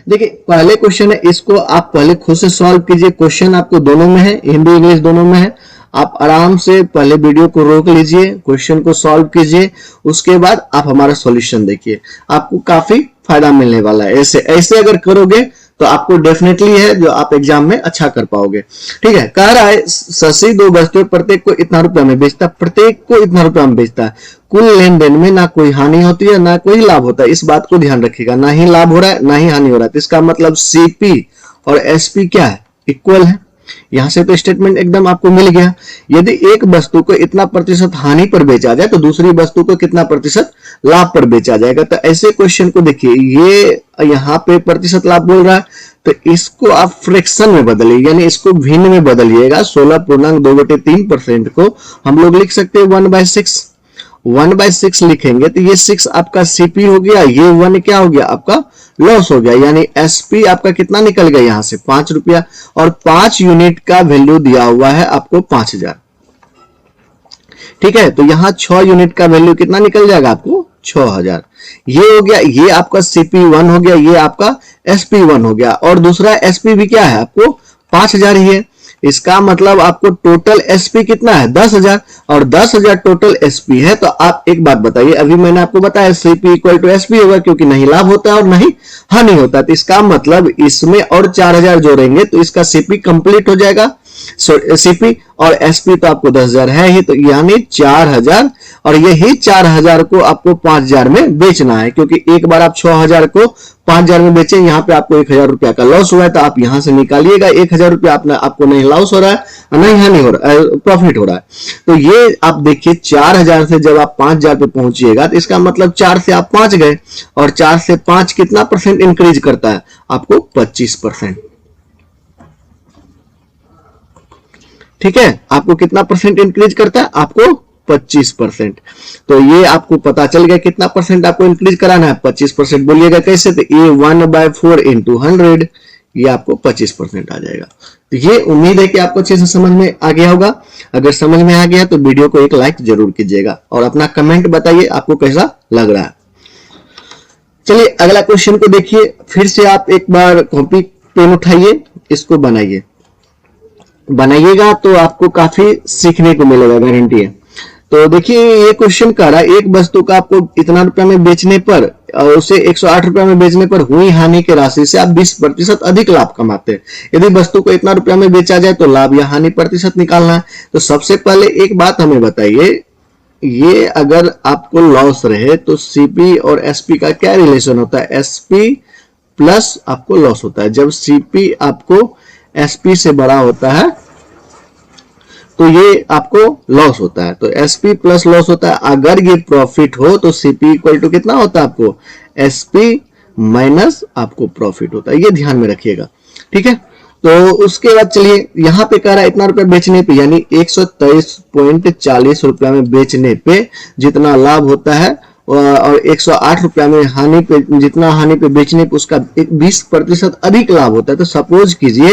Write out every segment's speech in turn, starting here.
देखिए पहले क्वेश्चन है, इसको आप पहले खुद से सॉल्व कीजिए। क्वेश्चन आपको दोनों में है, हिंदी इंग्लिश दोनों में है। आप आराम से पहले वीडियो को रोक लीजिए, क्वेश्चन को सॉल्व कीजिए, उसके बाद आप हमारा सॉल्यूशन देखिए, आपको काफी फायदा मिलने वाला है। ऐसे ऐसे अगर करोगे तो आपको डेफिनेटली है जो आप एग्जाम में अच्छा कर पाओगे। ठीक है, कह रहा है शशि 2 वस्तुएं प्रत्येक को इतना रुपया में बेचता है, प्रत्येक को इतना रुपया में बेचता है। कुल लेन देन में ना कोई हानि होती है ना कोई लाभ होता है, इस बात को ध्यान रखिएगा। ना ही लाभ हो रहा है ना ही हानि हो रहा है, तो इसका मतलब सीपी और एसपी क्या है, इक्वल है। यहां से तो स्टेटमेंट एकदम आपको मिल गया। यदि एक वस्तु को इतना प्रतिशत हानि पर बेचा जाए तो दूसरी वस्तु को कितना प्रतिशत लाभ पर बेचा जाएगा। तो ऐसे क्वेश्चन को देखिए, ये यहाँ पे प्रतिशत लाभ बोल रहा है, तो इसको आप फ्रैक्शन में बदलिए, यानी इसको भिन्न में बदलिएगा। 16.2/3% को हम लोग लिख सकते हैं 1/6। 1/6 लिखेंगे तो ये 6 आपका सीपी हो गया, ये 1 क्या हो गया आपका लॉस हो गया, यानी एसपी आपका कितना निकल गया यहां से 5 रुपया, और 5 यूनिट का वैल्यू दिया हुआ है आपको 5000। ठीक है, तो यहां 6 यूनिट का वैल्यू कितना निकल जाएगा आपको 6000। ये हो गया, ये आपका सीपी 1 हो गया, ये आपका एसपी 1 हो गया, और दूसरा एसपी भी क्या है आपको 5000 ही है। इसका मतलब आपको टोटल एसपी कितना है 10,000, और 10,000 टोटल एसपी है। तो आप एक बात बताइए, अभी मैंने आपको बताया सीपी इक्वल टू एसपी होगा, क्योंकि नहीं लाभ होता है और नहीं हानि होता है। तो इसका मतलब इसमें और 4000 जोड़ेंगे तो इसका सीपी कंप्लीट हो जाएगा। सीपी और एसपी तो आपको 10,000 है ही, तो यानी 4000, और यही 4000 को आपको 5000 में बेचना है, क्योंकि एक बार आप 6000 को 5000 में बेचे, यहाँ पे आपको 1000 रुपया का लॉस हुआ है, तो आप यहां से निकालिएगा 1000 रुपया आपको नहीं लॉस हो रहा है नहीं हानि हो रहा है, प्रॉफिट हो रहा है। तो ये आप देखिए 4000 से जब आप 5000 पे पहुंचिएगा तो इसका मतलब 4 से आप 5 गए, और 4 से 5 कितना परसेंट इंक्रीज करता है आपको 25%। ठीक है, आपको कितना परसेंट इंक्रीज करता है आपको 25%। तो ये आपको पता चल गया कितना परसेंट आपको इंक्रीज कराना है 25%। बोलिएगा कैसे, तो ये 1/4 into 100, ये आपको 25% आ जाएगा। तो ये उम्मीद है कि आपको अच्छे से समझ में आ गया होगा। अगर समझ में आ गया तो वीडियो को एक लाइक जरूर कीजिएगा, और अपना कमेंट बताइए आपको कैसा लग रहा है। चलिए अगला क्वेश्चन को देखिए, फिर से आप एक बार कॉपी पेन उठाइए, इसको बनाइएगा तो आपको काफी सीखने को मिलेगा, गारंटी है। तो देखिए ये क्वेश्चन कह रहा है एक वस्तु का आपको इतना रुपया में बेचने पर और उसे 108 रुपया में बेचने पर हुई हानि की राशि से आप 20% अधिक लाभ कमाते हैं। यदि वस्तु को इतना रुपया में बेचा जाए तो लाभ या हानि प्रतिशत निकालना है। तो सबसे पहले एक बात हमें बताइए, ये अगर आपको लॉस रहे तो सीपी और एसपी का क्या रिलेशन होता है, एसपी प्लस आपको लॉस होता है। जब सीपी आपको एसपी से बड़ा होता है तो ये आपको लॉस होता है, तो एसपी प्लस लॉस होता है। अगर ये प्रॉफिट हो तो सीपी इक्वल टू कितना होता है आपको एसपी माइनस आपको प्रॉफिट होता है, ये ध्यान में रखिएगा। ठीक है, तो उसके बाद चलिए यहाँ पे कह रहा है इतना रुपया बेचने पे, यानी 123.40 रुपया में बेचने पे जितना लाभ होता है, और 108 रुपया में हानि पे जितना हानि पे बेचने पे उसका 20% अधिक लाभ होता है। तो सपोज कीजिए,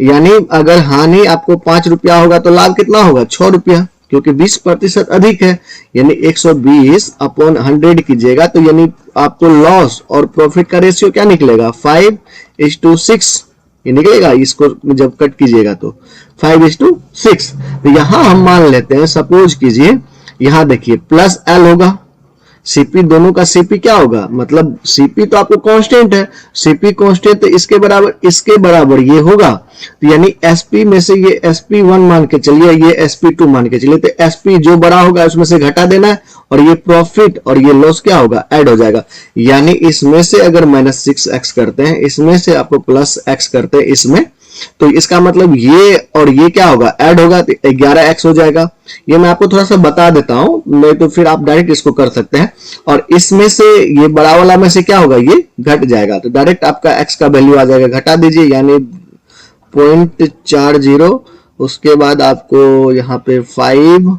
यानी अगर हानि आपको 5 रुपया होगा तो लाभ कितना होगा 6 रुपया, क्योंकि 20% अधिक है, यानी 120/100 कीजिएगा तो यानी आपको लॉस और प्रॉफिट का रेशियो क्या निकलेगा 5:6 ये निकलेगा। इसको जब कट कीजिएगा तो 5:6। तो यहां हम मान लेते हैं, सपोज कीजिए यहां देखिए प्लस एल होगा, सीपी दोनों का सीपी क्या होगा, मतलब सीपी तो आपको कांस्टेंट है, सीपी कांस्टेंट तो इसके बराबर ये होगा। तो यानी एसपी में से ये sp1 मान के चलिए, ये sp2 मान के चलिए, तो sp जो बड़ा होगा उसमें से घटा देना है, और ये प्रॉफिट और ये लॉस क्या होगा ऐड हो जाएगा। यानी इसमें से अगर -6x करते हैं, इसमें से आपको +x करते हैं इसमें, तो इसका मतलब ये और ये क्या होगा ऐड होगा, तो 11x हो जाएगा। ये मैं आपको थोड़ा सा बता देता हूं, नहीं तो फिर आप डायरेक्ट इसको कर सकते हैं। और इसमें से ये बड़ा वाला में से क्या होगा ये घट जाएगा, तो डायरेक्ट आपका x का वैल्यू आ जाएगा, घटा दीजिए यानी 0.40, उसके बाद आपको यहाँ पे 5,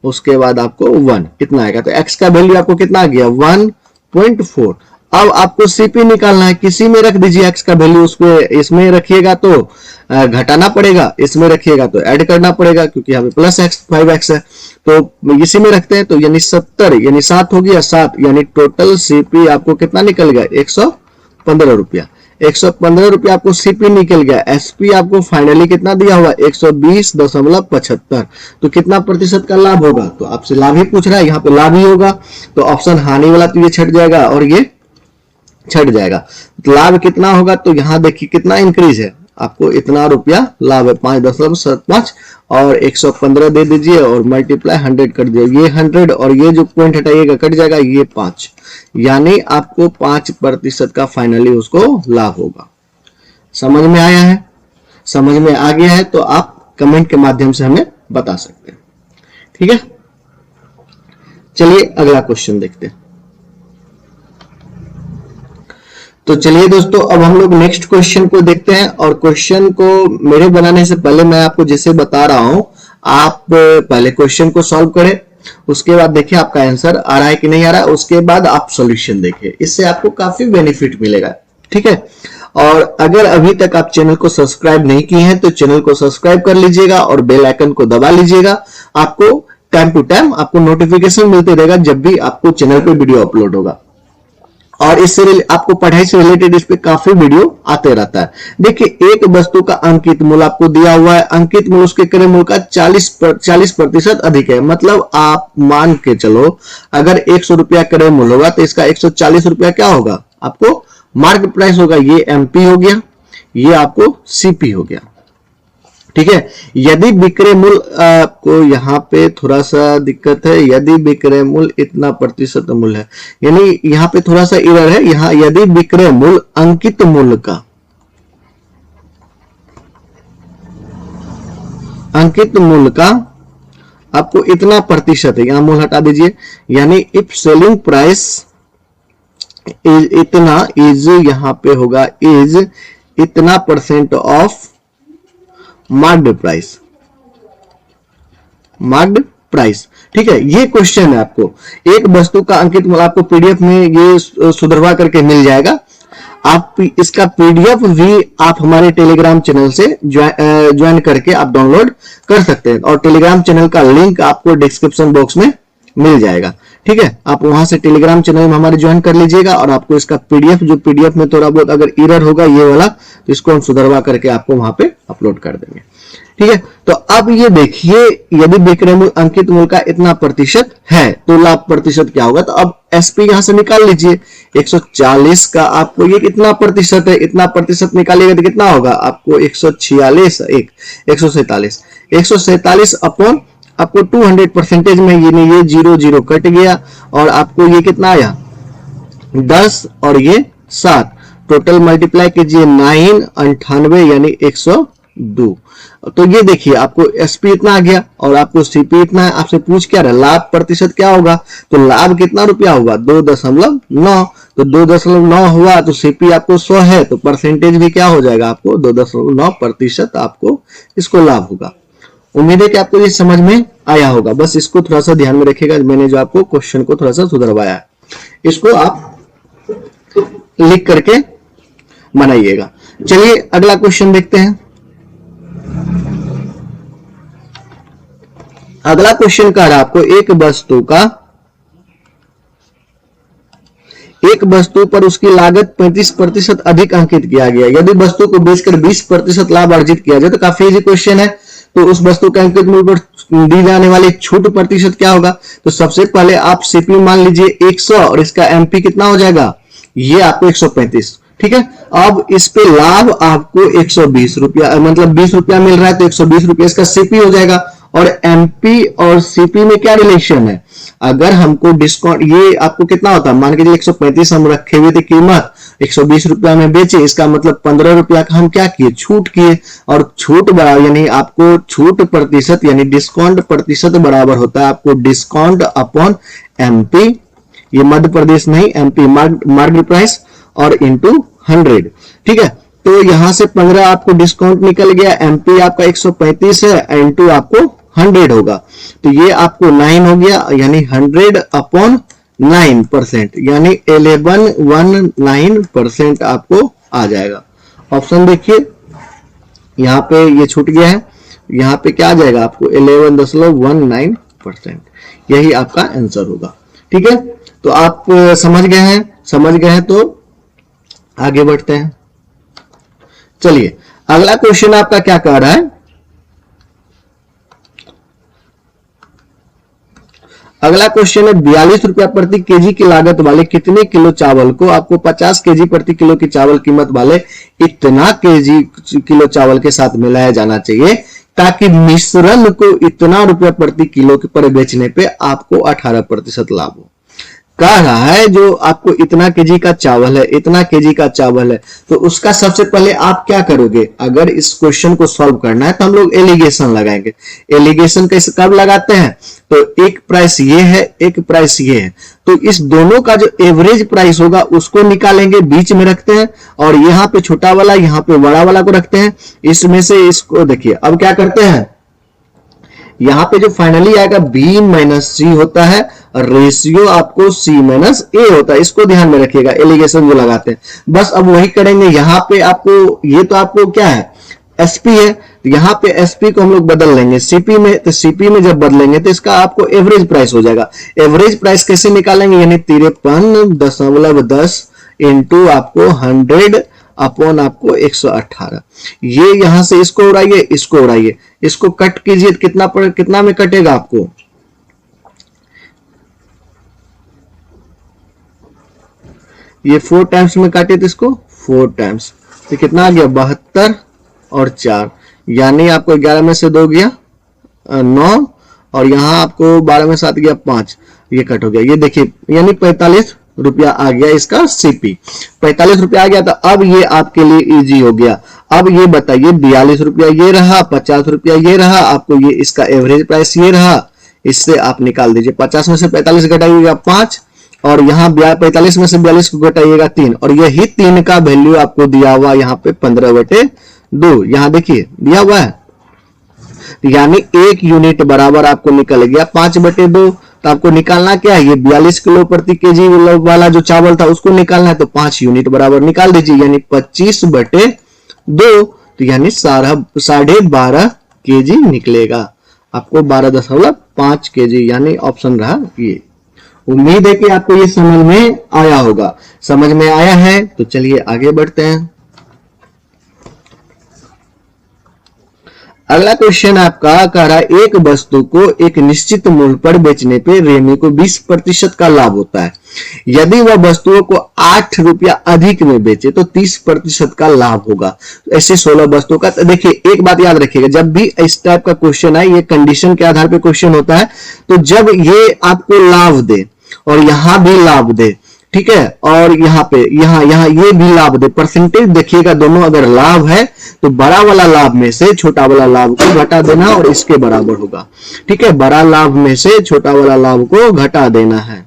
उसके बाद आपको 1 कितना आएगा, तो x का वैल्यू आपको कितना आ गया 1.4। अब आपको सीपी निकालना है, किसी में रख दीजिए x का वैल्यू, उसको इसमें रखिएगा तो घटाना पड़ेगा, इसमें रखिएगा तो ऐड करना पड़ेगा, क्योंकि यहाँ पे +x 5x है, तो इसी में रखते हैं। तो यानी 70 यानी 7 हो गया 7, यानी टोटल सीपी आपको कितना निकल गया 115 रुपया। 115 रुपया आपको सीपी निकल गया। एसपी आपको फाइनली कितना दिया हुआ, 120.75। तो कितना प्रतिशत का लाभ होगा, तो आपसे लाभ ही पूछ रहा है, यहाँ पे लाभ ही होगा। तो ऑप्शन हानि वाला तो ये छट जाएगा और ये छट जाएगा। तो लाभ कितना होगा, तो यहाँ देखिए कितना इंक्रीज है, आपको इतना रुपया लाभ है 5.75 और 115 दे दीजिए और मल्टीप्लाई 100 कर दीजिए। ये 100 और ये जो पॉइंट हटाइएगा कट जाएगा, ये 5, यानी आपको 5% का फाइनली उसको लाभ होगा। समझ में आया है? समझ में आ गया है तो आप कमेंट के माध्यम से हमें बता सकते हैं। ठीक है, चलिए अगला क्वेश्चन देखते हैं। तो चलिए दोस्तों, अब हम लोग नेक्स्ट क्वेश्चन को देखते हैं। और क्वेश्चन को मेरे बनाने से पहले मैं आपको जैसे बता रहा हूं, आप पहले क्वेश्चन को सॉल्व करें, उसके बाद देखिए आपका आंसर आ रहा है कि नहीं आ रहा है, उसके बाद आप सॉल्यूशन देखिए, इससे आपको काफी बेनिफिट मिलेगा। ठीक है, और अगर अभी तक आप चैनल को सब्सक्राइब नहीं किए हैं तो चैनल को सब्सक्राइब कर लीजिएगा और बेल आइकन को दबा लीजिएगा। आपको टाइम टू टाइम आपको नोटिफिकेशन मिलते रहेगा जब भी आपको चैनल पे वीडियो अपलोड होगा। और इससे आपको पढ़ाई से रिलेटेड इस पे काफी वीडियो आते रहता है। देखिए, एक वस्तु का अंकित मूल्य आपको दिया हुआ है, अंकित मूल्य उसके क्रय मूल्य का 40% अधिक है। मतलब आप मान के चलो, अगर 100 रुपया क्रय मूल्य होगा तो इसका 140 रुपया क्या होगा, आपको मार्केट प्राइस होगा। ये एमपी हो गया, ये आपको सीपी हो गया। ठीक है, यदि विक्रय मूल्य को यहाँ पे थोड़ा सा दिक्कत है, यदि विक्रय मूल्य इतना प्रतिशत मूल्य है, यानी यहाँ पे थोड़ा सा एरर है। यहाँ यदि विक्रय मूल्य अंकित मूल्य का, अंकित मूल्य का आपको इतना प्रतिशत है, यहां मूल्य हटा दीजिए, यानी इफ सेलिंग प्राइस इज इतना, इज यहां पे होगा इज इतना % of marked price, marked price. ठीक है, ये क्वेश्चन है। आपको एक वस्तु का अंकित मूल्य आपको पीडीएफ में ये सुधरवा करके मिल जाएगा। आप इसका पीडीएफ भी आप हमारे टेलीग्राम चैनल से ज्वाइन करके आप डाउनलोड कर सकते हैं और टेलीग्राम चैनल का लिंक आपको डिस्क्रिप्शन बॉक्स में मिल जाएगा। ठीक है, आप वहां से टेलीग्राम चैनल में हमारे ज्वाइन कर लीजिएगा और आपको इसका पीडीएफ, जो पीडीएफ में थोड़ा बहुत अगर एरर होगा ये वाला, तो इसको हम सुधरवा करके आपको वहां पे अपलोड कर देंगे। ठीक है, तो अब ये देखिए, यदि विक्रय मूल्य अंकित मूल्य का इतना प्रतिशत है तो लाभ प्रतिशत क्या होगा। तो अब एसपी यहां से निकाल लीजिए, 140 का आपको ये कितना प्रतिशत है, इतना प्रतिशत निकालिएगा तो कितना होगा आपको 146, 147 अपॉन आपको 200% में, ये 0 कट गया और आपको ये कितना आया 10 और ये 7, टोटल मल्टीप्लाई कीजिए 9, 98 यानी 102। तो ये देखिए आपको एसपी इतना आ गया और आपको सीपी इतना है। आपसे पूछ क्या रहा, लाभ प्रतिशत क्या होगा, तो लाभ कितना रुपया होगा 2.9। तो 2.9 हुआ तो सीपी आपको 100 है, तो परसेंटेज भी क्या हो जाएगा, आपको 2.9% आपको इसको लाभ होगा। उम्मीद है कि आपको ये समझ में आया होगा। बस इसको थोड़ा सा ध्यान में रखिएगा, मैंने जो आपको क्वेश्चन को थोड़ा सा सुधरवाया है, इसको आप लिख करके बनाइएगा। चलिए अगला क्वेश्चन देखते हैं। अगला क्वेश्चन कह रहा है आपको एक वस्तु पर उसकी लागत 35% अधिक अंकित किया गया। यदि वस्तु को बेचकर 20% लाभ अर्जित किया जाए, तो काफी इजी क्वेश्चन है। तो उस वस्तु का अंकित मूल्य पर दी जाने वाली छूट प्रतिशत क्या होगा। तो सबसे पहले आप सीपी मान लीजिए 100 और इसका एमपी कितना हो जाएगा, ये आपको 135। ठीक है, अब इस पे लाभ आपको 120 रुपया, मतलब 20 रुपया मिल रहा है, तो 120 रुपया इसका सीपी हो जाएगा। और एमपी और सीपी में क्या रिलेशन है, अगर हमको डिस्काउंट, ये आपको कितना होता है, मान के 135 हम रखे हुए थे कीमत, 120 रुपया में बेचे, इसका मतलब 15 रुपया का हम क्या किए, छूट किए। और छूट बराबर, यानी आपको छूट प्रतिशत यानी डिस्काउंट प्रतिशत बराबर होता है आपको डिस्काउंट अपॉन एमपी, ये मध्य प्रदेश नहीं, एमपी मार्केट प्राइस, और इंटू 100। ठीक है, तो यहां से 15 आपको डिस्काउंट निकल गया, एमपी आपका 135 है, इंटू आपको 100 होगा, तो ये आपको 9 हो गया, यानी 100 अपॉन 9%, यानी 1119% आपको आ जाएगा। ऑप्शन देखिए, यहाँ पे ये छूट गया है, यहाँ पे क्या आ जाएगा आपको 11.19%, यही आपका आंसर होगा। ठीक है, तो आप समझ गए हैं, तो आगे बढ़ते हैं। चलिए अगला क्वेश्चन आपका क्या कह रहा है, अगला क्वेश्चन है 42 रुपया प्रति केजी की लागत वाले कितने किलो चावल को आपको 50 केजी प्रति किलो की चावल कीमत वाले इतना केजी किलो चावल के साथ मिलाया जाना चाहिए ताकि मिश्रण को इतना रुपया प्रति किलो पर बेचने पे आपको 18% लाभ हो। कह रहा है जो आपको इतना केजी का चावल है, इतना केजी का चावल है, तो उसका सबसे पहले आप क्या करोगे, अगर इस क्वेश्चन को सॉल्व करना है तो हम लोग एलिगेशन लगाएंगे। एलिगेशन कैसे कब लगाते हैं, तो एक प्राइस ये है, एक प्राइस ये है, तो इस दोनों का जो एवरेज प्राइस होगा उसको निकालेंगे, बीच में रखते हैं, और यहाँ पे छोटा वाला यहाँ पे बड़ा वाला को रखते हैं। इसमें से इसको देखिए, अब क्या करते हैं, यहाँ पे जो फाइनली आएगा B माइनस सी होता है, रेशियो आपको C माइनस ए होता है, इसको ध्यान में रखिएगा एलिगेशन जो लगाते हैं। बस अब वही करेंगे, यहाँ पे आपको ये तो आपको क्या है SP है, यहाँ पे SP को हम लोग बदल लेंगे CP में, तो CP में जब बदलेंगे तो इसका आपको एवरेज प्राइस हो जाएगा। एवरेज प्राइस कैसे निकालेंगे, यानी 53.10 इंटू आपको 100 अपॉन आपको 118। ये यहां से इसको उड़ाइए, इसको उड़ाइए, इसको कट कीजिए, कितना में कटेगा आपको, ये 4 टाइम्स में काटे तो इसको 4 टाइम्स, तो कितना आ गया 72 और 4, यानी आपको 11 में से 2 गया 9, और यहां आपको 12 में 7 गया 5, ये कट हो गया। ये देखिए यानी 45 रुपया आ गया इसका CP, 45 रुपया आ गया। तो अब ये आपके लिए इजी हो गया। अब ये बताइए 42 रुपया ये रहा, 50 रुपया ये रहा, आपको ये इसका एवरेज प्राइस ये रहा, इससे आप निकाल दीजिए। 50 में से 45 घटाइएगा 5, और यहाँ 45 में से 42 को घटाइएगा 3, और यही 3 का वैल्यू आपको दिया हुआ यहाँ पे 15/2, यहाँ देखिए दिया हुआ है, यानी 1 यूनिट बराबर आपको निकल गया 5/2। तो आपको निकालना क्या है, ये 42 किलो प्रति केजी वाला जो चावल था उसको निकालना है, तो 5 यूनिट बराबर निकाल दीजिए, यानी 25/2, तो यानी 12.5 केजी निकलेगा आपको, 12.5 केजी, यानी ऑप्शन रहा ये। उम्मीद है कि आपको ये समझ में आया होगा। समझ में आया है तो चलिए आगे बढ़ते हैं। अगला क्वेश्चन आपका कह रहा है एक वस्तु को एक निश्चित मूल्य पर बेचने पे रेमी को 20% का लाभ होता है। यदि वह वस्तुओं को 8 रुपया अधिक में बेचे तो 30% का लाभ होगा। ऐसे 16 वस्तुओं का। देखिए एक बात याद रखिएगा, जब भी इस टाइप का क्वेश्चन है, ये कंडीशन के आधार पे क्वेश्चन होता है, तो जब ये आपको लाभ दे और यहां भी लाभ दे, ठीक है, और यहाँ पे यहाँ ये भी लाभ दे, परसेंटेज देखिएगा, दोनों अगर लाभ है तो बड़ा वाला लाभ में से छोटा वाला लाभ को घटा देना और इसके बराबर होगा। ठीक है, बड़ा लाभ में से छोटा वाला लाभ को घटा देना है।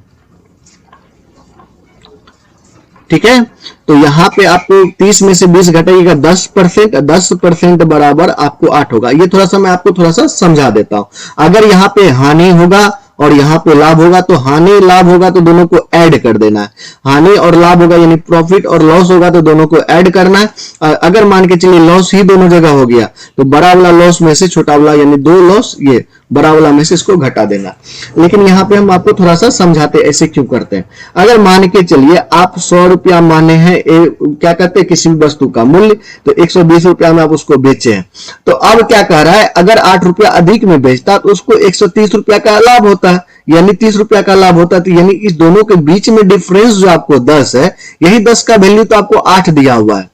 ठीक है, तो यहाँ पे आपको 30 में से 20 घटाइएगा 10%, 10% बराबर आपको 8 होगा। ये थोड़ा सा मैं आपको थोड़ा सा समझा देता हूं। अगर यहाँ पे हानि होगा और यहाँ पे लाभ होगा, तो हानि लाभ होगा तो दोनों को ऐड कर देना है। हानि और लाभ होगा यानी प्रॉफिट और लॉस होगा तो दोनों को ऐड करना है। अगर मान के चलिए लॉस ही दोनों जगह हो गया तो बड़ा वाला लॉस में से छोटा वाला यानी 2 लॉस, ये बड़ा वाला में से इसको घटा देना। लेकिन यहाँ पे हम आपको थोड़ा सा समझाते ऐसे क्यों करते हैं। अगर मान के चलिए आप 100 रुपया माने हैं, क्या कहते हैं, किसी भी वस्तु का मूल्य, तो 120 रुपया में आप उसको बेचे हैं। तो अब क्या कह रहा है, अगर 8 रुपया अधिक में बेचता तो उसको 130 रुपया का लाभ होता है, यानी 30 रुपया का लाभ होता है। तो यानी इस दोनों के बीच में डिफरेंस जो आपको 10 है, यही 10 का वैल्यू तो आपको 8 दिया हुआ है।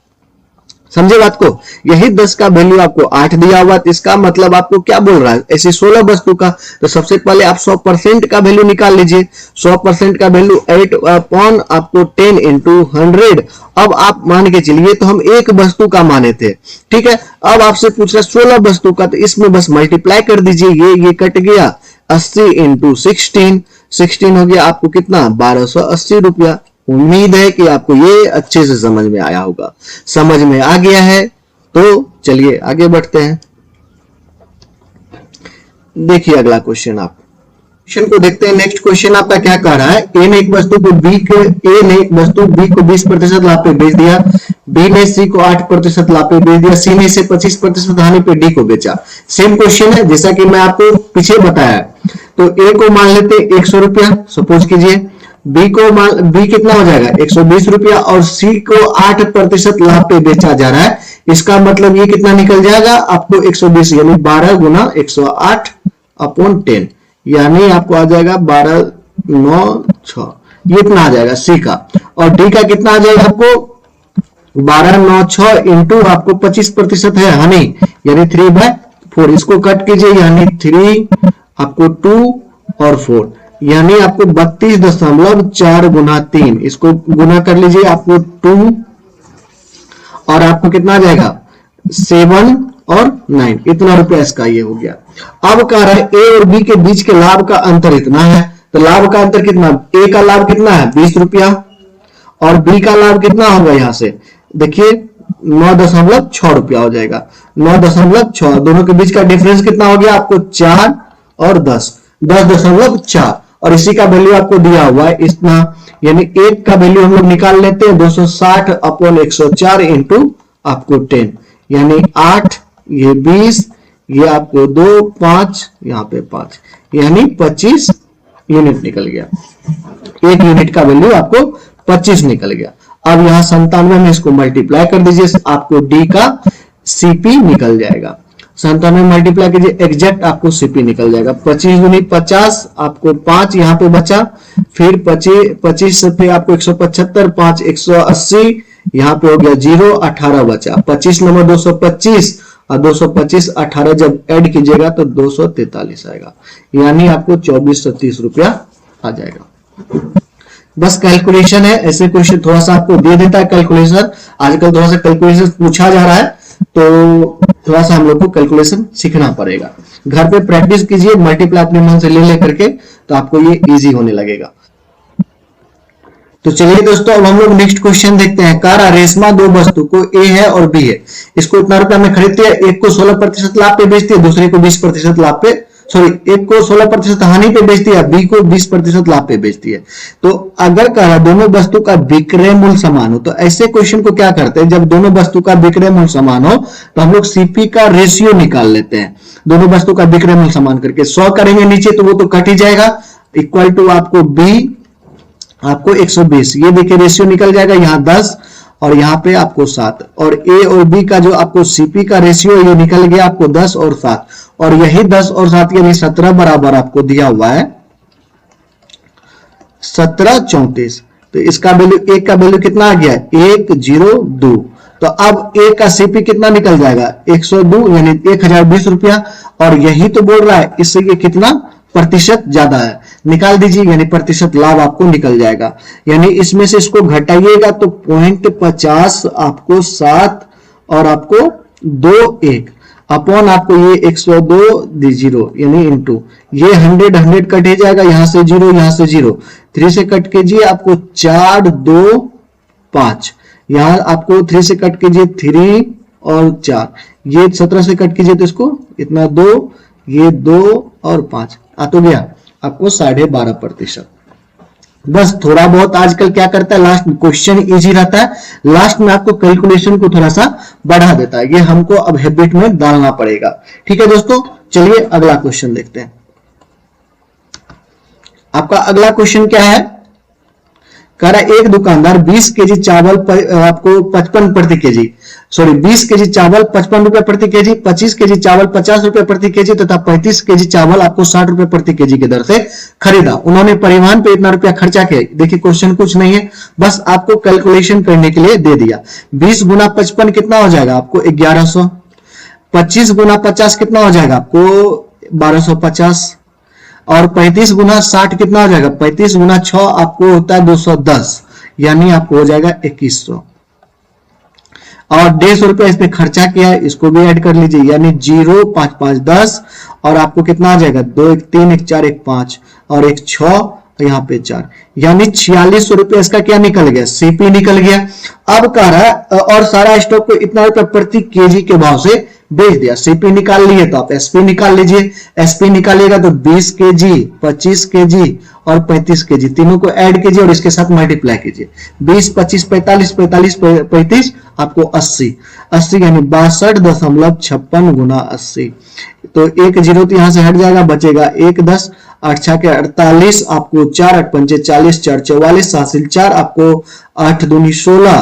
समझे बात को, यही 10 का वैल्यू आपको 8 दिया हुआ। तो इसका मतलब आपको क्या बोल रहा है, ऐसी 16 वस्तु का, तो सबसे पहले आप 100% का वैल्यू निकाल लीजिए। 100% का वैल्यू 8 अपॉन आपको 10 इंटू 100। अब आप मान के चलिए, तो हम एक वस्तु का माने थे, ठीक है, अब आपसे पूछ रहा 16 वस्तु का, तो इसमें बस मल्टीप्लाई कर दीजिए, ये कट गया 80 इंटू 16 हो गया आपको कितना, 1280 रुपया। उम्मीद है कि आपको ये अच्छे से समझ में आया होगा। समझ में आ गया है तो चलिए आगे बढ़ते हैं। देखिए अगला क्वेश्चन, आप क्वेश्चन को देखते हैं। नेक्स्ट क्वेश्चन आपका क्या कह रहा है, ए ने एक वस्तु को बी को 20% लाभ पे बेच दिया, बी ने सी को 8% लाभ पे बेच दिया, सी ने इसे 25% हानि पे डी को बेचा। सेम क्वेश्चन है जैसा कि मैं आपको पीछे बताया। तो ए को मान लेते 100 रुपया सपोज कीजिए, बी कितना हो जाएगा 120 रुपया, और सी को 8% लाभ पे बेचा जा रहा है। इसका मतलब ये कितना निकल जाएगा आपको 120 यानी 12 गुना 108 अपॉन 10, यानी आपको आ जाएगा 12 9 6, ये इतना आ जाएगा सी का। और डी का कितना आ जाएगा आपको 12 9 6 इंटू आपको 25% है हनी, यानी 3/4, इसको कट कीजिए यानी 3 आपको 2 और 4, यानी आपको 32.4 गुना 3, इसको गुना कर लीजिए आपको 2 और आपको कितना आ जाएगा 7 और 9, इतना रुपया इसका ये हो गया। अब कह रहा है ए और बी के बीच के लाभ का अंतर इतना है, तो लाभ का अंतर कितना, ए का लाभ कितना है 20 रुपया और बी का लाभ कितना होगा, यहां से देखिए 9.6 रुपया हो जाएगा, 9.6, दोनों के बीच का डिफरेंस कितना हो गया आपको 4 और 10.4, और इसी का वैल्यू आपको दिया हुआ है इतना, यानी एक का वैल्यू हम लोग निकाल लेते हैं 260 अपॉन 104 इंटू आपको 10, यानी 8, ये 20, ये आपको 2 5, यहाँ पे 5, यानी 25 यूनिट निकल गया। एक यूनिट का वैल्यू आपको 25 निकल गया। अब यहां 97 में इसको मल्टीप्लाई कर दीजिए, आपको डी का सीपी निकल जाएगा। 97 मल्टीप्लाई कीजिए एग्जैक्ट आपको सीपी निकल जाएगा। 25 दूनी 50, आपको 5 यहाँ पे बचा, फिर 25 से फिर आपको 175, 5 180, यहाँ पे हो गया 0, 18 बचा, 25 नंबर 225 और 225 18 जब ऐड कीजिएगा तो 243 आएगा, यानी आपको 2430 रुपया आ जाएगा। बस कैलकुलेशन है, ऐसे क्वेश्चन थोड़ा सा आपको दे देता है कैलकुलेशन, आजकल थोड़ा सा कैलकुलेशन पूछा जा रहा है, तो थोड़ा सा हम लोग को कैलकुलेशन सीखना पड़ेगा। घर पे प्रैक्टिस कीजिए, मल्टीप्लाई अपने मन से ले करके, तो आपको ये इजी होने लगेगा। तो चलिए दोस्तों, अब हम लोग नेक्स्ट क्वेश्चन देखते हैं। कारा रेशमा दो वस्तु को ए है और बी है, इसको इतना रुपया में खरीदती है, एक को 16% लाभ पे बेचती है, दूसरे को 20% लाभ पे, सॉरी एक को 16% हानि पे बेचती है, बी को 20% लाभ पे बेचती है। तो अगर कह रहा दोनों वस्तु का विक्रय मूल्य समान हो, तो ऐसे क्वेश्चन को क्या करते हैं, जब दोनों वस्तु का विक्रय मूल्य समान हो तो हम लोग सीपी का रेशियो निकाल लेते हैं। दोनों वस्तु का विक्रय मूल्य समान करके 100 करेंगे नीचे तो वो तो कट ही जाएगा, इक्वल टू आपको बी आपको 120, ये देखिए रेशियो निकल जाएगा, यहाँ 10 और यहाँ पे आपको 7, और ए और बी का जो आपको सीपी का रेशियो ये निकल गया आपको 10 और 7, और यही 10 और 7 यानी 17 बराबर आपको दिया हुआ है 1734। तो इसका वैल्यू, एक का वैल्यू कितना आ गया 102, तो अब ए का सीपी कितना निकल जाएगा 102 यानी 1020 रुपया, और यही तो बोल रहा है इससे ये कितना प्रतिशत ज्यादा है, निकाल दीजिए, यानी प्रतिशत लाभ आपको निकल जाएगा। यानी इसमें से इसको घटाइएगा तो 0.50 आपको 7 और आपको 2 1 अपॉन आपको ये 102 0 यानी इंटू ये 100 कट ही जाएगा, यहां से 0 यहां से 0, 3 से कट कीजिए आपको 4 2 5, यहां आपको 3 से कट कीजिए 3 और 4, ये 17 से कट कीजिए तो इसको इतना 2, ये 2 और 5 आ तो गया आपको 12.5%। बस थोड़ा बहुत आजकल क्या करता है, लास्ट क्वेश्चन इजी रहता है, लास्ट में आपको कैलकुलेशन को थोड़ा सा बढ़ा देता है, ये हमको अब हैबिट में डालना पड़ेगा। ठीक है दोस्तों, चलिए अगला क्वेश्चन देखते हैं। आपका अगला क्वेश्चन क्या है, कह रहा है एक दुकानदार 20 केजी चावल आपको 55 प्रति केजी, सॉरी 20 केजी चावल 55 रुपए प्रति केजी, 25 केजी चावल 50 रुपए प्रति केजी तथा 35 केजी चावल आपको 60 रुपए प्रति केजी की दर से खरीदा। उन्होंने परिवहन पे इतना रुपया खर्चा किया। देखिए क्वेश्चन कुछ नहीं है, बस आपको कैलकुलेशन करने के लिए दे दिया। 20 गुना 55 कितना हो जाएगा आपको 1100, 25 गुना 50 कितना हो जाएगा आपको 1250, और 35 गुना 60 कितना हो जाएगा 35 गुना 6 आपको होता है 210, यानी आपको हो जाएगा 2100, और 150 रुपया इस पे खर्चा किया है, इसको भी ऐड कर लीजिए, यानी 0 5 5 10, और आपको कितना आ जाएगा 2 1 3 1 4 1 5 और 1 6 यहाँ पे 4, यानी 4600 रुपया इसका क्या निकल गया, सीपी निकल गया। अब कह रहा है और सारा स्टॉक को इतना रुपया प्रति केजी के भाव से बेच दिया, सीपी निकाल लिए तो आप एसपी निकाल लीजिए। एसपी निकालिएगा तो 20 केजी, 25 केजी और 35 केजी तीनों को ऐड कीजिए और इसके साथ मल्टीप्लाई कीजिए। 20, 25, 45, 45, 35 आपको 80, 80 यानी 62.56 गुना 80। तो एक जीरो तो यहां से हट जाएगा, बचेगा 1 10, 8 6 के 48, आपको 4 8 5 40, 4 44, 7 4 आपको 8 दूनी 16,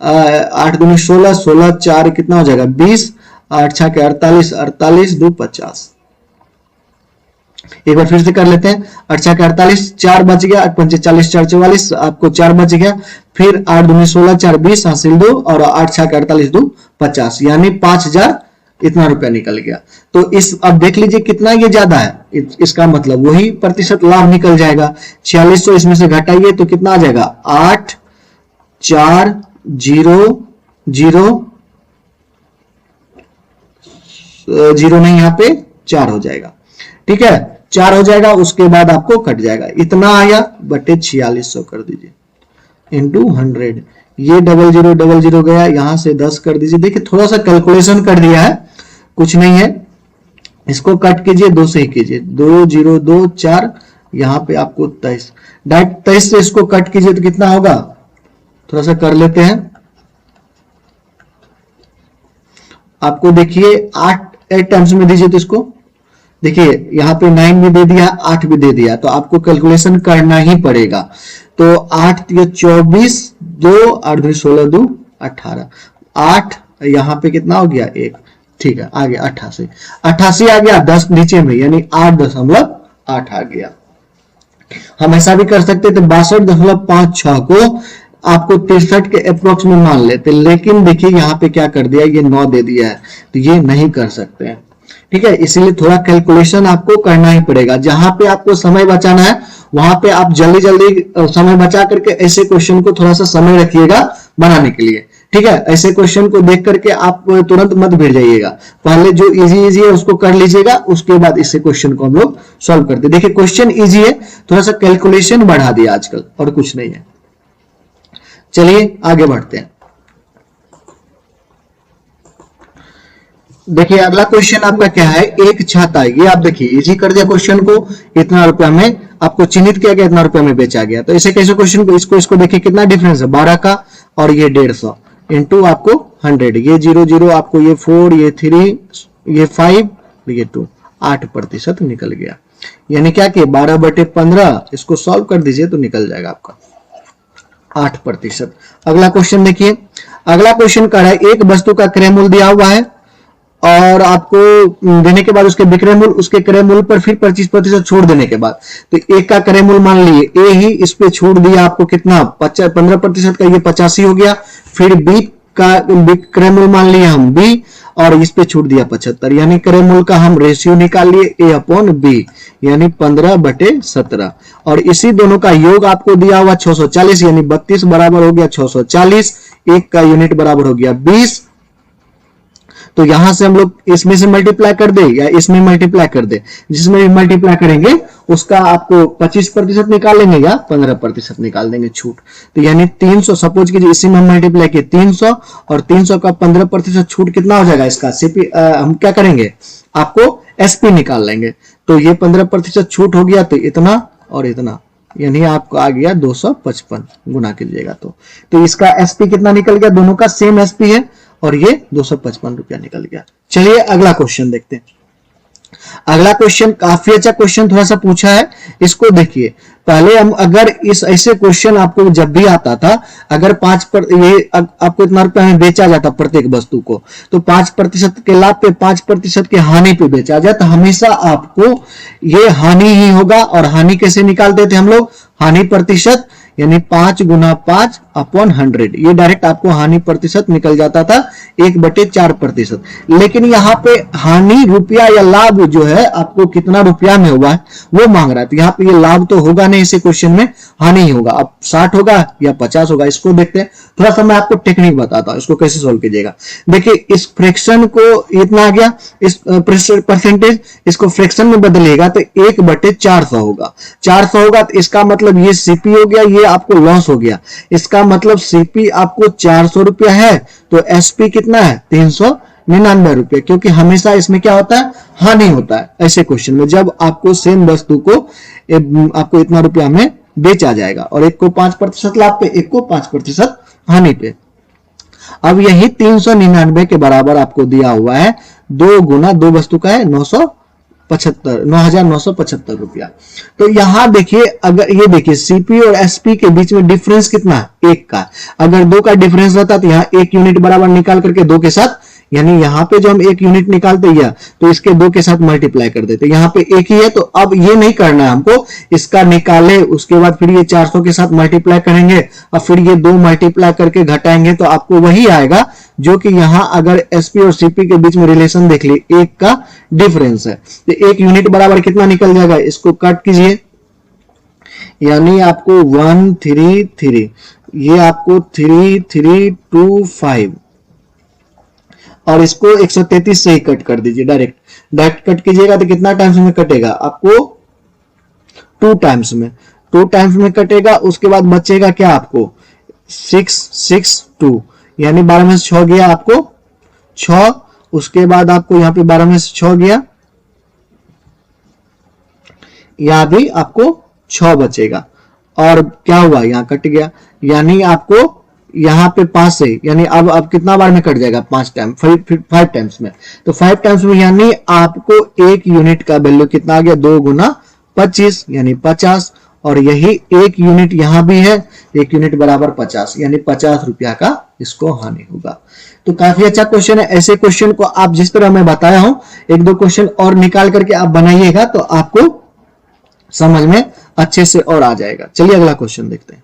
8 दूनी 16, 16 4 कितना हो जाएगा 20, 8 6 के 48, 48 2 50। एक बार फिर से कर लेते हैं, 8 6 के 48, 4 बच गया, 8 5 40, 4 44, आपको 4 बच गया, फिर 8 दूनी 16, 4 20 हासिल 2 और 8 6 के 48 2 50 यानी 5000 इतना रुपया निकल गया। तो इस अब देख लीजिए कितना ये ज्यादा है, इसका मतलब वही प्रतिशत लाभ निकल जाएगा। 4600 इसमें से घटाइए तो कितना आ जाएगा 8 4 0 0 0 नहीं, यहाँ पे 4 हो जाएगा, ठीक है 4 हो जाएगा। उसके बाद आपको कट जाएगा, इतना आया बटे 4600 कर दीजिए इंटू 100, ये 00 00 गया, यहां से 10 कर दीजिए। देखिए थोड़ा सा कैलकुलेशन कर दिया है, कुछ नहीं है, इसको कट कीजिए 2 से ही कीजिए, 2 0 2 4, यहां पे आपको 23, डायरेक्ट 23 से इसको कट कीजिए तो कितना होगा, थोड़ा सा कर लेते हैं। आपको देखिए 8 टाइम्स में दीजिए तो इसको देखिए यहाँ पे 9 भी दे दिया, 8 भी दे दिया, तो आपको कैलकुलेशन करना ही पड़ेगा। तो 8 या 24 2 8 2 16 2 18, 8 यहाँ पे कितना हो गया 1, ठीक है आ गया 88, 88 आ गया 10 नीचे में यानी 8.8 आ गया। हम ऐसा भी कर सकते थे 62.56 को आपको 63 के अप्रोक्स में मान लेते, लेकिन देखिए यहाँ पे क्या कर दिया, ये 9 दे दिया है, तो ये नहीं कर सकते हैं, ठीक है। इसीलिए थोड़ा कैलकुलेशन आपको करना ही पड़ेगा। जहां पे आपको समय बचाना है वहां पे आप जल्दी जल्दी समय बचा करके ऐसे क्वेश्चन को थोड़ा सा समय रखिएगा बनाने के लिए, ठीक है। ऐसे क्वेश्चन को देख करके आप तुरंत मत भिड़ जाइएगा, पहले जो इजी इजी है उसको कर लीजिएगा, उसके बाद इससे क्वेश्चन को हम लोग सॉल्व करते। देखिए क्वेश्चन इजी है, थोड़ा सा कैलकुलेशन बढ़ा दिया आजकल, और कुछ नहीं है। चलिए आगे बढ़ते हैं। देखिए अगला क्वेश्चन आपका क्या है, एक छाता, ये आप देखिए इजी कर दिया क्वेश्चन को, इतना रुपया में आपको चिन्हित किया गया, इतना रुपया में बेचा गया। तो ऐसे कैसे क्वेश्चन को, इसको देखिए कितना डिफरेंस है 12 का, और ये 150 इंटू आपको 100, ये 0 0 आपको ये 4 ये 3 ये 5 ये 2, 8% निकल गया। यानी क्या कि 12/15 इसको सॉल्व कर दीजिए तो निकल जाएगा आपका 8%। अगला क्वेश्चन देखिए, अगला क्वेश्चन का है एक वस्तु का क्रय मूल्य दिया हुआ है और आपको देने के बाद उसके विक्रय मूल्य, उसके क्रय मूल्य पर फिर 25% छूट देने के बाद, तो एक का क्रय मूल्य मान लिए ए ही, इस पे छूट दिया आपको कितना 15% का, ये 85 हो गया। फिर बी का क्रय मूल्य मान लिए हम बी और इस पे छूट दिया 75, यानी क्रय मूल्य का हम रेशियो निकाल लिए ए अपॉन बी, यानी 15/17, और इसी दोनों का योग आपको दिया हुआ 640, यानी 32 बराबर हो गया 640, एक का यूनिट बराबर हो गया 20। तो यहां से हम लोग इसमें से मल्टीप्लाई कर दे या इसमें मल्टीप्लाई कर दे, जिसमें भी मल्टीप्लाई करेंगे उसका आपको 25% निकालेंगे या 15% निकाल देंगे छूट। तो यानी 300, सपोज कीजिए इसी में हम मल्टीप्लाई किए 300 और 300 का 15% छूट कितना हो जाएगा इसका सीपी, हम क्या करेंगे आपको एसपी निकाल लेंगे। तो ये 15% छूट हो गया, तो इतना और इतना, यानी आपको आ गया 255 गुना कीजिएगा तो इसका एसपी कितना निकल गया, दोनों का सेम एसपी है और ये 255 रुपया निकल गया। चलिए अगला क्वेश्चन देखते हैं। अगला क्वेश्चन काफी अच्छा क्वेश्चन थोड़ा सा पूछा है, इसको देखिए। पहले हम अगर इस ऐसे क्वेश्चन आपको जब भी आता था, अगर 5 पर ये आपको इतना रुपया में बेचा जाता प्रत्येक वस्तु को, तो 5% के लाभ पे 5% के हानि पे बेचा जाए, तो हमेशा आपको ये हानि ही होगा। और हानि कैसे निकालते थे हम लोग, हानि प्रतिशत यानी 5 गुना 5 अपॉन 100, ये डायरेक्ट आपको हानि प्रतिशत निकल जाता था 1/4%। लेकिन यहाँ पे हानि रुपया या लाभ जो है आपको कितना रुपया में हुआ है वो मांग रहा है, तो यहाँ पे ये लाभ तो होगा नहीं, इसे क्वेश्चन में हानि ही होगा। अब 60 होगा या 50 होगा, इसको देखते हैं। थोड़ा सा मैं आपको टेक्निक बताता हूँ इसको कैसे सोल्व कीजिएगा। देखिए इस फ्रैक्शन को इतना आ गया, इस परसेंटेज इसको फ्रैक्शन में बदलिएगा तो 1/400 होगा। 400 होगा तो इसका मतलब ये सीपी हो गया, ये आपको लॉस हो गया। इसका मतलब सीपी आपको 400 रुपया है तो एसपी कितना है 300 99 रुपये, क्योंकि हमेशा इसमें क्या होता है, हानि होता है ऐसे क्वेश्चन में, जब आपको सेम वस्तु को आपको इतना रुपया में बेचा जाएगा, और एक को 5% लाभ पे, एक को 5% हानि पे। अब यही 399 के बराबर आपको दिया हुआ है, 2 गुना 2 वस्तु का है 9,975 रुपया। तो यहां देखिए, अगर ये देखिए सीपी और एसपी के बीच में डिफरेंस कितना है, 1 का। अगर 2 का डिफरेंस रहता तो यहाँ 1 यूनिट बराबर निकाल करके 2 के साथ, यानी यहाँ पे जो हम 1 यूनिट निकालते हैं तो इसके 2 के साथ मल्टीप्लाई कर देते, यहाँ पे 1 ही है, तो अब ये नहीं करना है हमको, इसका निकाले उसके बाद फिर ये 400 के साथ मल्टीप्लाई करेंगे और फिर ये 2 मल्टीप्लाई करके घटाएंगे तो आपको वही आएगा जो कि यहाँ अगर एसपी और सीपी के बीच में रिलेशन देख ली, 1 का डिफरेंस है। तो 1 यूनिट बराबर कितना निकल जाएगा, इसको कट कीजिए, यानी आपको 133, ये आपको 3325, और इसको 133 से ही कट कर दीजिए, डायरेक्ट कट कीजिएगा तो कितना टाइम्स में कटेगा, आपको 2 टाइम्स में, 2 टाइम्स में कटेगा। उसके बाद बचेगा क्या आपको 662, यानी 12 में से 6 गया आपको 6, उसके बाद आपको यहाँ पे 12 में से 6 गया, यहां भी आपको 6 बचेगा, और क्या हुआ यहाँ कट गया, यानी आपको यहाँ पे 5 से, यानी अब कितना बार में कट जाएगा, 5 टाइम, 5 टाइम्स में, तो 5 टाइम्स में यानी आपको 1 यूनिट का वैल्यू कितना आ गया, 2 गुना 25 यानी 50, और यही 1 यूनिट यहां भी है, 1 यूनिट बराबर 50, यानी 50 रुपया का इसको हानि होगा। तो काफी अच्छा क्वेश्चन है। ऐसे क्वेश्चन को आप जिस तरह मैं बताया हूं, 1-2 क्वेश्चन और निकाल करके आप बनाइएगा तो आपको समझ में अच्छे से और आ जाएगा। चलिए अगला क्वेश्चन देखते हैं।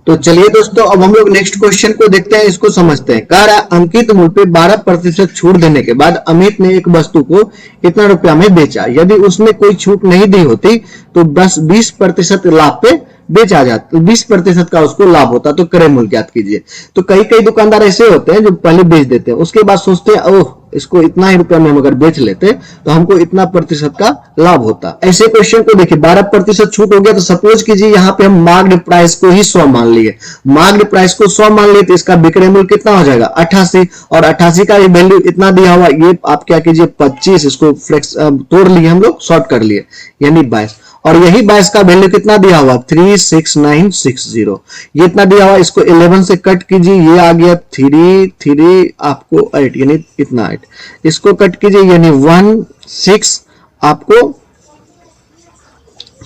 तो चलिए दोस्तों, अब हम लोग नेक्स्ट क्वेश्चन को देखते हैं, इसको समझते हैं। कह रहा है अंकित मूल्य पे 12% छूट देने के बाद अमित ने एक वस्तु को इतना रुपया में बेचा, यदि उसने कोई छूट नहीं दी होती तो बस 20% लाभ पे बेचा जाता, 20% का उसको लाभ होता, तो क्रय मूल्य ज्ञात कीजिए। तो कई दुकानदार ऐसे होते हैं जो पहले बेच देते हैं, उसके बाद सोचते हैं ओह इसको इतना ही रुपया में हम अगर बेच लेते तो हमको इतना प्रतिशत का लाभ होता। ऐसे क्वेश्चन को देखिए, 12% छूट हो गया, तो सपोज कीजिए यहाँ पे हम मार्क्ड प्राइस को ही 100 मान लिए, मार्क्ड प्राइस को 100 मान लिए, तो इसका विक्रय मूल्य कितना हो जाएगा 88, और 88 का वैल्यू इतना दिया हुआ, ये आप क्या कीजिए 25, इसको फ्लेक्स तोड़ लिए हम लोग, शॉर्ट कर लिए, यानी 22, और यही 22 का वैल्यू कितना दिया हुआ 36960, ये इतना दिया हुआ, इसको 11 से कट कीजिए, ये आ गया 3 आपको 8, यानी इतना 8, इसको कट कीजिए यानी 16 आपको,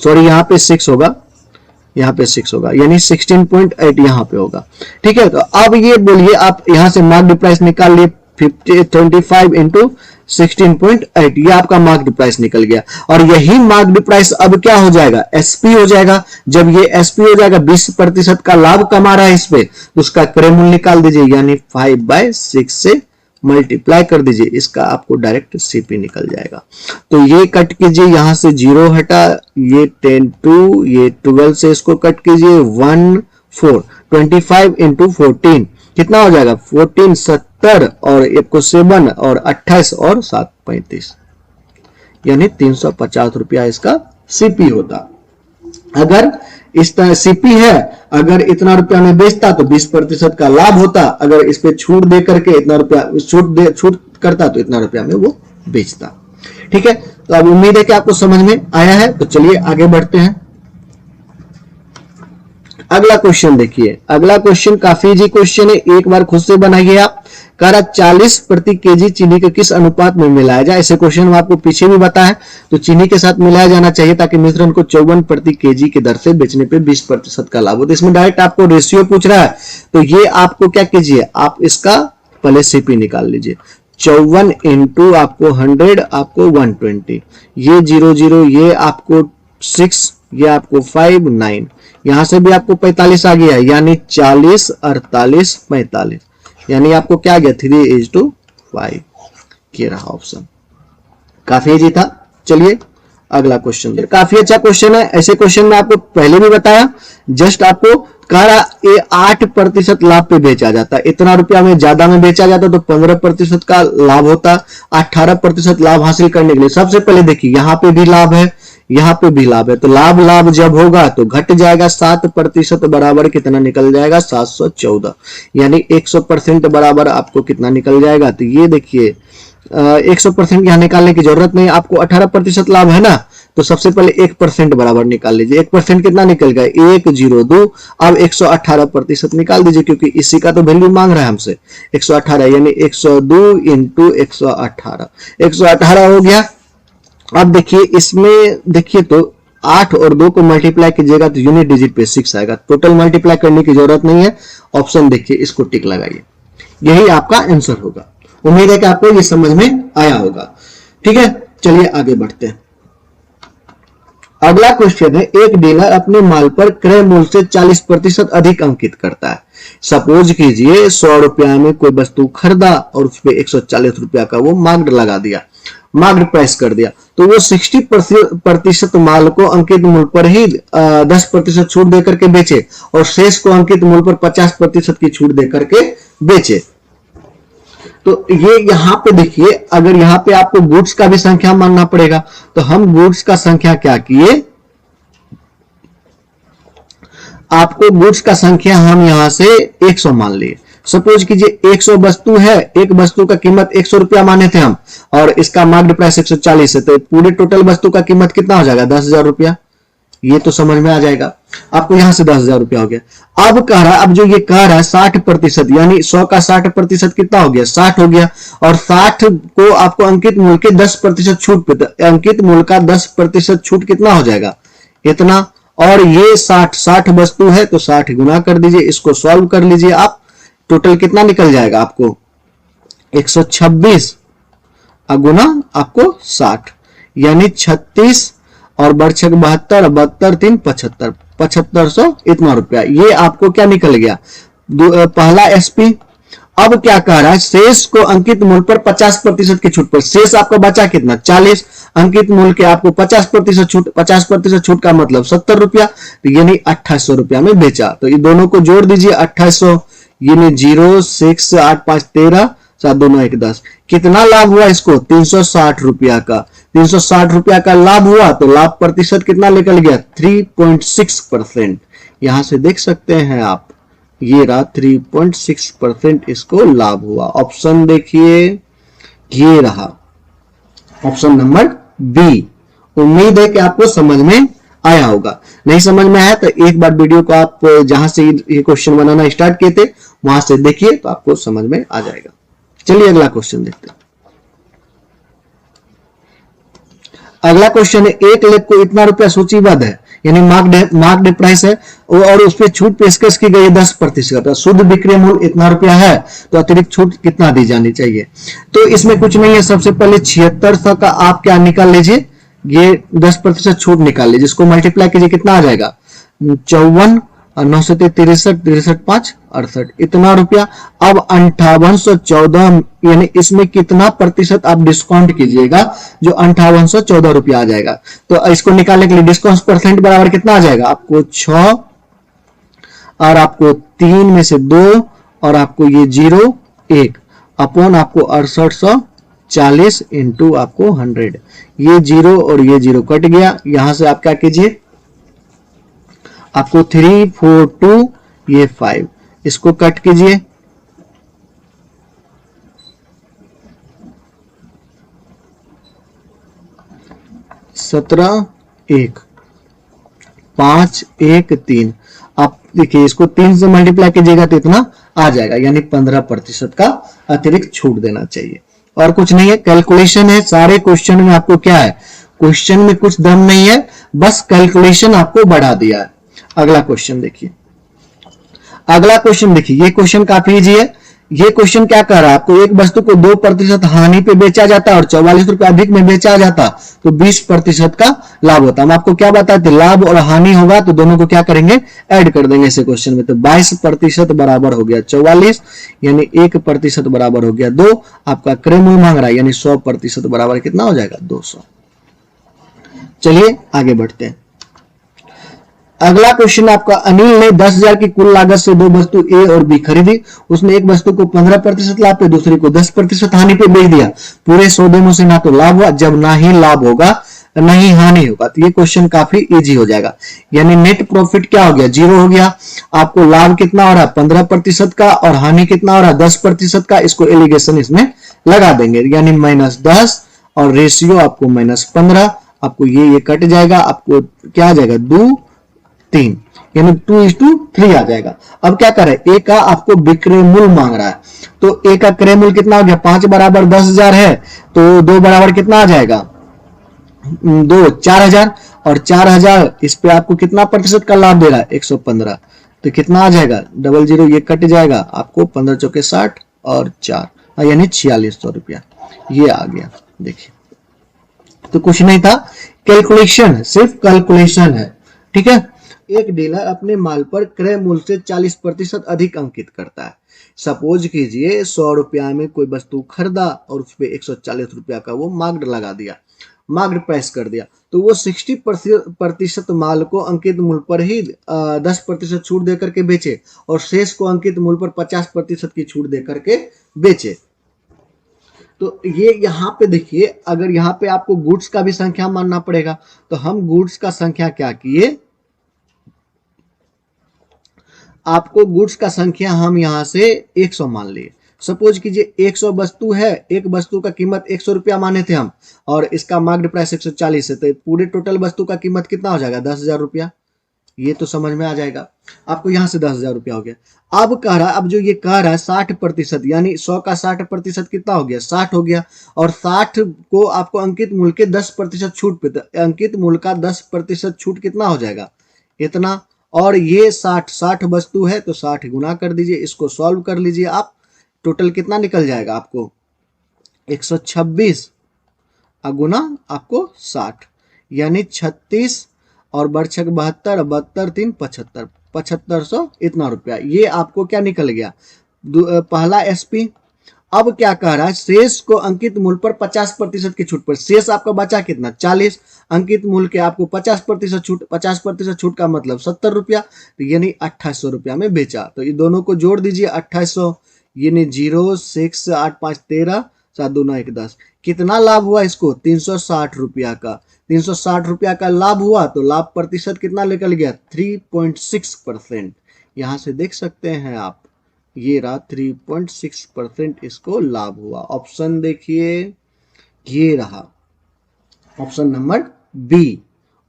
सॉरी यहाँ पे 6 होगा, यहाँ पे 6 होगा, यानी 16.8 यहाँ पे होगा। ठीक है, तो अब ये बोलिए आप यहाँ से मार्क्ड प्राइस निकाल लिए, 25 इंटू 16.8, ये आपका मार्क्ड प्राइस निकल गया, और यही मार्क्ड प्राइस अब क्या हो जाएगा, एसपी हो जाएगा। जब ये एसपी हो जाएगा, 20% का लाभ कमा रहा है इस पे, तो उसका क्रय मूल्य निकाल दीजिए, यानी 5/6 से मल्टीप्लाई कर दीजिए, इसका आपको डायरेक्ट सीपी निकल जाएगा। तो ये कट कीजिए, यहां से 0 हटा, ये 10 2, ये 12 से इसको कट कीजिए, 1 4, 25 इंटू 14 कितना हो जाएगा 14 70, और एक को 7 और 28 और 7 35, यानी 350 रुपया इसका सीपी होता। अगर इस तरह सीपी है, अगर इतना रुपया में बेचता तो 20% का लाभ होता, अगर इस पे छूट दे करके इतना रुपया छूट करता तो इतना रुपया में वो बेचता। ठीक है, तो अब उम्मीद है कि आपको समझ में आया है। तो चलिए आगे बढ़ते हैं। अगला क्वेश्चन देखिए, अगला क्वेश्चन काफी इजी क्वेश्चन है, एक बार खुद से बनाइए आप। कह रहा 40 प्रति केजी चीनी को किस अनुपात में मिलाया जाए। ऐसे क्वेश्चन में आपको पीछे भी बताया, तो चीनी के साथ मिलाया जाना चाहिए ताकि मिश्रण को 54 प्रति केजी की दर से बेचने पे 20% का लाभ हो। तो इसमें डायरेक्ट आपको रेशियो पूछ रहा है, तो ये आपको क्या कीजिए, आप इसका पहले सीपी निकाल लीजिए। 54 इंटू आपको 100 आपको 120, ये 00, ये आपको 6, ये आपको 5 9, यहां से भी आपको 45 आ गया, यानी 40 48 45, यानी आपको क्या आ गया 3:5, ये रहा ऑप्शन। काफी इजी था। चलिए अगला क्वेश्चन, काफी अच्छा क्वेश्चन है। ऐसे क्वेश्चन में आपको पहले भी बताया, जस्ट आपको कह रहा ये 8% लाभ पे बेचा जाता, इतना रुपया में ज्यादा में बेचा जाता तो 15% का लाभ होता। 18% लाभ हासिल करने के लिए सबसे पहले देखिए यहाँ पे भी लाभ है, यहाँ पे भी लाभ है, तो लाभ लाभ जब होगा तो घट जाएगा। 7% बराबर कितना निकल जाएगा? 714, यानी 100% बराबर आपको कितना निकल जाएगा? तो ये देखिए 100% यहाँ निकालने की जरूरत नहीं, आपको 18% लाभ है ना, तो सबसे पहले 1% बराबर निकाल लीजिए। 1% कितना निकल गया? 102। अब 118% निकाल दीजिए, क्योंकि इसी का तो वैल्यू मांग रहा है हमसे 118, यानी 102 इंटू 118, 118 हो गया। अब देखिए इसमें देखिए तो 8 और 2 को मल्टीप्लाई कीजिएगा तो यूनिट डिजिट पे 6 आएगा। टोटल मल्टीप्लाई करने की जरूरत नहीं है। ऑप्शन देखिए, इसको टिक लगाइए, यही आपका आंसर होगा। उम्मीद है कि आपको ये समझ में आया होगा। ठीक है, चलिए आगे बढ़ते हैं। अगला क्वेश्चन है, एक डीलर अपने माल पर क्रय मूल्य से 40% अधिक अंकित करता है। सपोज कीजिए 100 रुपया में कोई वस्तु खरीदा और उस पर 140 रुपया का वो मार्क्ड लगा दिया, मार्क्ड प्राइस कर दिया, तो वो 60% माल को अंकित मूल्य पर ही 10% छूट देकर के बेचे और शेष को अंकित मूल्य पर 50% की छूट देकर के बेचे। तो ये यहाँ पे देखिए, अगर यहाँ पे आपको गुड्स का भी संख्या मानना पड़ेगा, तो हम गुड्स का संख्या क्या किए, आपको गुड्स का संख्या हम यहां से 100 मान लिए। सपोज कीजिए 100 वस्तु है, एक वस्तु का कीमत 100 रुपया माने थे हम, और इसका मार्क्ड प्राइस 140 है, तो पूरे टोटल वस्तु का कीमत कितना हो जाएगा? 10,000 रुपया। ये तो समझ में आ जाएगा आपको, यहां से 10,000 रुपया हो गया। अब कह रहा है, अब जो ये कह रहा है 60%, यानी 100 का 60% कितना हो गया? 60 हो गया, और 60 को आपको अंकित मूल्य के 10% छूट पे, तो अंकित मूल्य का 10% छूट कितना हो जाएगा? इतना। और ये 60 वस्तु है तो 60 गुना कर दीजिए, इसको सॉल्व कर लीजिए आप, टोटल कितना निकल जाएगा आपको? 126 गुना आपको 60, यानी 36 और बरछक 72, 72 3 75, 7500 इतना रुपया। ये आपको क्या निकल गया? पहला एसपी। अब क्या कह रहा है? शेष को अंकित मूल्य पर 50% की छूट पर, शेष आपका बचा कितना? 40, अंकित मूल्य के आपको 50% छूट, 50% छूट का मतलब 70 रुपया, तो यानी 2800 रुपया में बेचा। तो ये दोनों को जोड़ दीजिए, 2800 यानी 0 6 8 5 13 7 2 9 1 10, कितना लाभ हुआ इसको? 360 रुपया का, 360 रुपया का लाभ हुआ, तो लाभ प्रतिशत कितना निकल गया? 3.6%। यहां से देख सकते हैं आप, ये रहा 3.6% इसको लाभ हुआ। ऑप्शन देखिए, ये रहा ऑप्शन नंबर बी। उम्मीद है कि आपको समझ में आया होगा। नहीं समझ में आया तो एक बार वीडियो को आप जहां से ये क्वेश्चन बनाना स्टार्ट किए थे वहां से देखिए, तो आपको समझ में आ जाएगा। चलिए अगला क्वेश्चन देखते हैं। अगला क्वेश्चन है, 1 लाख को इतना रुपया सूचीबद्ध है, यानी मार्क्ड प्राइस है, और उस पर छूट पेशकश की गई 10%, शुद्ध बिक्री मूल्य इतना रुपया है, तो अतिरिक्त छूट कितना दी जानी चाहिए? तो इसमें कुछ नहीं है, सबसे पहले 7600 का आप क्या निकाल लीजिए, ये 10% छूट निकाल लीजिए, इसको मल्टीप्लाई कीजिए, कितना आ जाएगा? 54 9 से 63 63 5 68 इतना रुपया। अब 5814, यानी इसमें कितना प्रतिशत आप डिस्काउंट कीजिएगा, जो 5814 रुपया आ जाएगा। तो इसको निकालने के लिए डिस्काउंट परसेंट बराबर कितना आ जाएगा? आपको 6 और आपको 3 में से 2 और आपको ये 0 1 अपॉन आपको 6840 इंटू आपको 100, ये 0 और ये 0 कट गया। यहां से आप क्या कीजिए, आपको 3 4 2 ये 5, इसको कट कीजिए, 17 1 5 1 3। आप देखिए इसको 3 से मल्टीप्लाई कीजिएगा तो इतना आ जाएगा, यानी 15% का अतिरिक्त छूट देना चाहिए। और कुछ नहीं है, कैलकुलेशन है सारे क्वेश्चन में। आपको क्या है, क्वेश्चन में कुछ दम नहीं है, बस कैलकुलेशन आपको बढ़ा दिया है। अगला क्वेश्चन देखिए, अगला क्वेश्चन देखिए, ये क्वेश्चन काफी इजी है। ये क्वेश्चन क्या कर रहा है, आपको एक वस्तु को 2% हानि पे बेचा जाता और 44 रुपए अधिक में बेचा जाता तो 20% का लाभ होता। हम आपको क्या बताते, लाभ और हानि होगा तो दोनों को क्या करेंगे, ऐड कर देंगे इसे क्वेश्चन में। तो 22% बराबर हो गया 44, यानी 1% बराबर हो गया 2। आपका क्रय मूल्य मांग रहा है, यानी 100% बराबर कितना हो जाएगा, 200। चलिए आगे बढ़ते हैं। अगला क्वेश्चन आपका, अनिल ने 10,000 की कुल लागत से 2 वस्तु ए और बी खरीदी। उसने एक वस्तु को 15% लाभ पे, दूसरी को 10% हानि पे बेच दिया। पूरे सौदे में से ना तो लाभ हुआ, जब ना ही लाभ होगा नहीं हानि होगा। तो ये क्वेश्चन काफी इजी हो जाएगा। यानी नेट प्रॉफिट क्या हो गया, 0 हो गया। आपको लाभ कितना हो रहा है 15% का, और हानि कितना हो रहा है 10% का। इसको एलिगेशन इसमें लगा देंगे, यानी -10 और रेशियो आपको -15। आपको ये कट जाएगा, आपको क्या आ जाएगा 2 3, यानी 2:3 आ जाएगा। अब क्या करें, ए का आपको विक्रय मूल्य मांग रहा है, तो ए का क्रय मूल्य कितना हो गया, 5 बराबर 10,000 है, तो 2 बराबर कितना आ जाएगा 2 4,000, और 4,000 इस पे आपको कितना प्रतिशत का लाभ दे रहा है 115, तो कितना आ जाएगा 00, ये कट जाएगा, आपको 15 चौके 60 और 4, यानी 4600 रुपया ये आ गया। देखिए तो कुछ नहीं था, कैलकुलेशन, सिर्फ कैलकुलेशन है, ठीक है। एक डीलर अपने माल पर क्रय मूल्य से 40% अधिक अंकित करता है। सपोज कीजिए 100 रुपया में कोई वस्तु खरीदा और उस पर 140 रुपया का वो मार्क्ड लगा दिया, मार्क्ड प्राइस कर दिया, तो वो 60% माल को अंकित मूल्य पर ही 10% छूट देकर के बेचे, और शेष को अंकित मूल्य पर 50% की छूट देकर के बेचे। तो ये यहाँ पे देखिए, अगर यहाँ पे आपको गुड्स का भी संख्या मानना पड़ेगा, तो हम गुड्स का संख्या क्या किए, आपको गुड्स का संख्या हम यहाँ से 100 मान लिए। सपोज कीजिए 100 वस्तु है, एक वस्तु का कीमत 100 रुपया माने थे हम, और इसका मार्क्ड प्राइस 140 है, तो पूरे टोटल वस्तु का कीमत कितना हो जाएगा 10,000 रुपया। ये तो समझ में आ जाएगा आपको, यहाँ से 10,000 रुपया हो गया। अब कह रहा है, अब जो ये कह रहा है 60%, यानी 100 का 60% कितना हो गया 60 हो गया, और 60 को आपको अंकित मूल्य के 10% छूट पे, अंकित मूल्य का 10% छूट कितना हो जाएगा इतना, और ये 60 वस्तु है तो 60 गुना कर दीजिए, इसको सॉल्व कर लीजिए आप, टोटल कितना निकल जाएगा आपको 126 गुना आपको 60, यानी 36 और बरछक 72, 72 3 75, 7500 इतना रुपया, ये आपको क्या निकल गया पहला एसपी। अब क्या कह रहा है, शेष को अंकित मूल्य पर 50% की छूट पर, शेष आपका बचा कितना 40, अंकित मूल्य के आपको 50% छूट, 50% छूट का मतलब 70 रुपया, तो यानी 2800 रुपया में बेचा। तो ये दोनों को जोड़ दीजिए 2800, यानी 0 6 8 5 13 7 2 9 1 10, कितना लाभ हुआ इसको 360 रुपया का, 360 रुपया का लाभ हुआ, तो लाभ प्रतिशत कितना निकल गया 3.6%। यहां से देख सकते हैं आप, ये रहा 3.6% इसको लाभ हुआ। ऑप्शन देखिए, ये रहा ऑप्शन नंबर बी।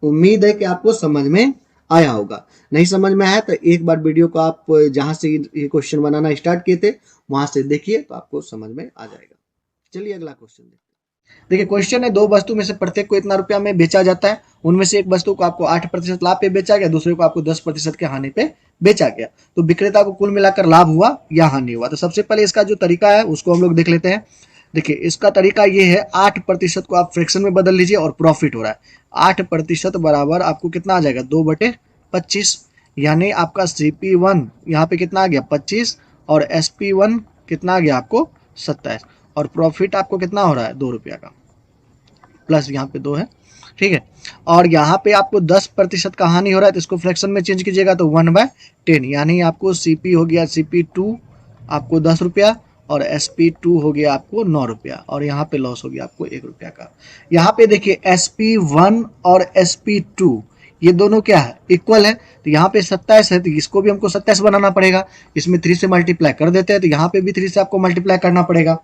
उम्मीद है कि आपको समझ में आया होगा। नहीं समझ में आया तो एक बार वीडियो को आप जहां से ये क्वेश्चन बनाना स्टार्ट किए थे वहां से देखिए, तो आपको समझ में आ जाएगा। चलिए अगला क्वेश्चन देखते हैं। देखिए क्वेश्चन है, दो वस्तु में से प्रत्येक को इतना रुपया में बेचा जाता है, उनमें से एक वस्तु को आपको 8% लाभ पे बेचा गया, दूसरे को आपको 10% के हानि पे बेचा गया, तो विक्रेता को कुल मिलाकर लाभ हुआ या हानि हुआ। तो सबसे पहले इसका जो तरीका है उसको हम लोग देख लेते हैं। देखिए इसका तरीका ये है, 8% को आप फ्रैक्शन में बदल लीजिए और प्रॉफिट हो रहा है, 8% बराबर आपको कितना आ जाएगा 2/25, यानी आपका CP1 यहाँ पे कितना आ गया 25, और SP1 कितना आ गया आपको 27, और प्रॉफिट आपको कितना हो रहा है 2 रुपया का, प्लस यहाँ पे 2 है, ठीक है। और यहाँ पे आपको 10% का हानि हो रहा है, तो इसको फ्रैक्शन में चेंज कीजिएगा तो 1/10, यानी आपको CP हो गया CP2 आपको 10 रुपया, और SP2 हो गया आपको 9 रुपया, और यहाँ पे लॉस हो गया आपको 1 रुपया का। यहाँ पे देखिए SP1 और SP2 ये दोनों क्या है इक्वल है, तो यहाँ पे 27 है, तो इसको भी हमको 27 बनाना पड़ेगा, इसमें 3 से मल्टीप्लाई कर देते हैं, तो यहाँ पे भी 3 से आपको मल्टीप्लाई करना पड़ेगा,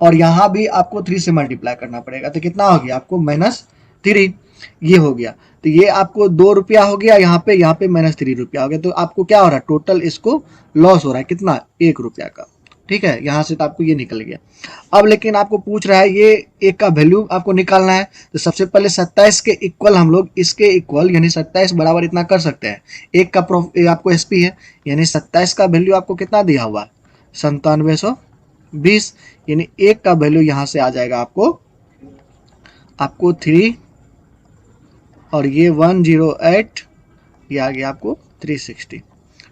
और यहाँ भी आपको 3 से मल्टीप्लाई करना पड़ेगा, तो कितना हो गया आपको -3, ये हो गया। तो ये आपको 2 रुपया हो गया, यहाँ पे -3 रुपया हो गया, तो आपको क्या हो रहा है टोटल इसको लॉस हो रहा है कितना 1 रुपया का, ठीक है। यहाँ से तो आपको ये निकल गया। अब लेकिन आपको पूछ रहा है ये एक का वैल्यू आपको निकालना है, तो सबसे पहले 27 के इक्वल हम लोग इसके इक्वल यानी 27 बराबर इतना कर सकते हैं, एक का आपको SP है, यानी 27 का वैल्यू आपको कितना दिया हुआ है 9720, यानी एक का वैल्यू यहाँ से आ जाएगा आपको 3, और ये 108, ये आ गया आपको 360,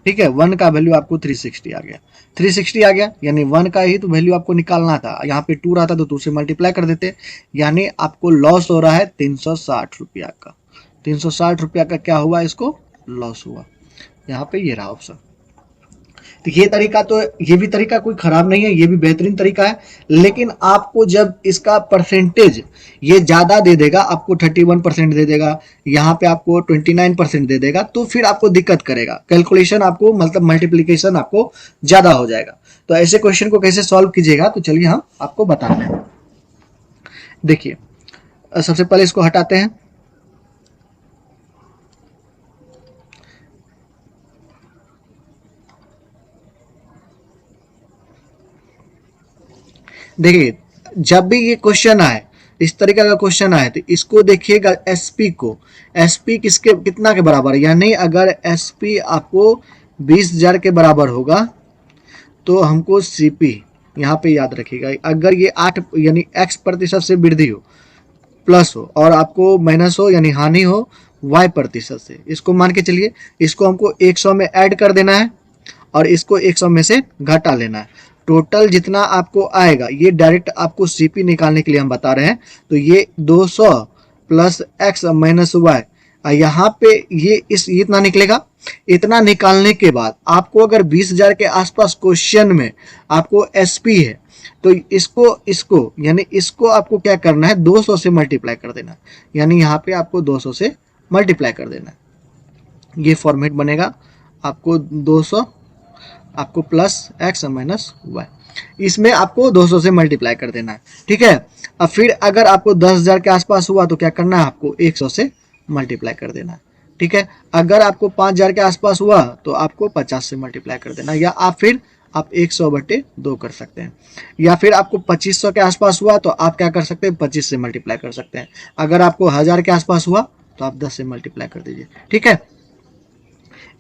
ठीक है। 1 का वैल्यू आपको 360 आ गया, 360 आ गया, यानी 1 का ही तो वैल्यू आपको निकालना था, यहाँ पे 2 रहा था तो 2 से मल्टीप्लाई कर देते, यानी आपको लॉस हो रहा है 360 रुपया का, 360 रुपया का क्या हुआ इसको लॉस हुआ, यहाँ पे ये रहा ऑप्शन। तो ये भी तरीका कोई खराब नहीं है, ये भी बेहतरीन तरीका है। लेकिन आपको जब इसका परसेंटेज ये ज्यादा दे देगा, आपको 31% दे देगा, यहाँ पे आपको 29% दे देगा, तो फिर आपको दिक्कत करेगा, कैलकुलेशन आपको मतलब मल्टीप्लीकेशन आपको ज्यादा हो जाएगा। तो ऐसे क्वेश्चन को कैसे सॉल्व कीजिएगा, तो चलिए हम आपको बताते हैं। देखिए सबसे पहले इसको हटाते हैं। देखिए जब भी ये क्वेश्चन आए, इस तरीके का क्वेश्चन आए, तो इसको देखिएगा एसपी को, एसपी किसके कितना के बराबर है, यानी अगर एसपी आपको 20,000 के बराबर होगा तो हमको सीपी यहाँ पे याद रखिएगा, अगर ये 8 यानी x प्रतिशत से वृद्धि हो, प्लस हो, और आपको माइनस हो यानी हानि हो y प्रतिशत से, इसको मान के चलिए, इसको हमको 100 में ऐड कर देना है और इसको 100 में से घटा लेना है। टोटल जितना आपको आएगा, ये डायरेक्ट आपको सीपी निकालने के लिए हम बता रहे हैं, तो ये 200 प्लस x माइनस वाई, यहाँ पे ये इतना निकलेगा। इतना निकालने के बाद आपको अगर 20,000 के आसपास क्वेश्चन में आपको एसपी है, तो इसको यानी इसको आपको क्या करना है, 200 से मल्टीप्लाई कर देना, यानी यहाँ पे आपको 200 से मल्टीप्लाई कर देना है। ये फॉर्मेट बनेगा, आपको 200 आपको प्लस x माइनस वाई, इसमें आपको 200 से मल्टीप्लाई कर देना है। ठीक है, अब फिर अगर आपको 10,000 के आसपास हुआ तो क्या करना है, आपको 100 से मल्टीप्लाई कर देना है। ठीक है, अगर आपको 5,000 के आसपास हुआ तो आपको 50 से मल्टीप्लाई कर देना, या आप 100/2 कर सकते हैं, या फिर आपको 2500 के आसपास हुआ तो आप क्या कर सकते हैं, 25 से मल्टीप्लाई कर सकते हैं। अगर आपको 1000 के आसपास हुआ तो आप 10 से मल्टीप्लाई कर दीजिए। ठीक है,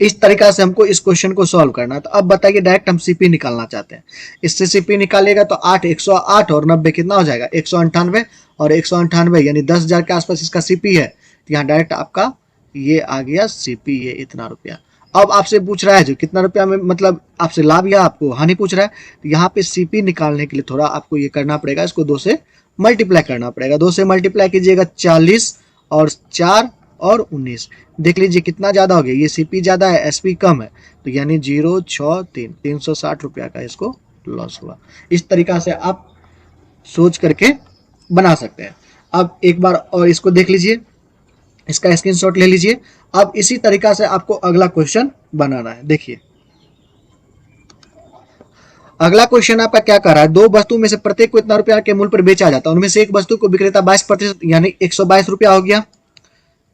इस तरीका से हमको इस क्वेश्चन को सॉल्व करना है। तो अब बताइए, डायरेक्ट हम सीपी निकालना चाहते हैं, इससे सीपी निकालेगा तो 8 108 और 90 कितना हो जाएगा, 198, और 198 यानी 10,000 के आसपास इसका सीपी है, तो यहाँ डायरेक्ट आपका ये आ गया सीपी, ये इतना रुपया। अब आपसे पूछ रहा है जो कितना रुपया में, मतलब आपसे लाभ या आपको हानि पूछ रहा है, तो यहाँ पे सीपी निकालने के लिए थोड़ा आपको ये करना पड़ेगा, इसको 2 से मल्टीप्लाई करना पड़ेगा। 2 से मल्टीप्लाई कीजिएगा, 40 और 4 और 19, देख लीजिए कितना ज्यादा हो गया, ये सीपी ज्यादा है एसपी कम है, तो यानी 063 360 रुपया का इसको लॉस हुआ। इस तरीका से आप सोच करके बना सकते हैं। अब एक बार और इसको देख लीजिए, इसका स्क्रीनशॉट ले लीजिए। अब इसी तरीका से आपको अगला क्वेश्चन बनाना है। देखिए अगला क्वेश्चन आपका क्या कर रहा है, 2 वस्तु में से प्रत्येक को इतना रुपया के मूल्य पर बेचा जाता है, उनमें से एक वस्तु को विक्रेता 22% यानी 122 रुपया हो गया,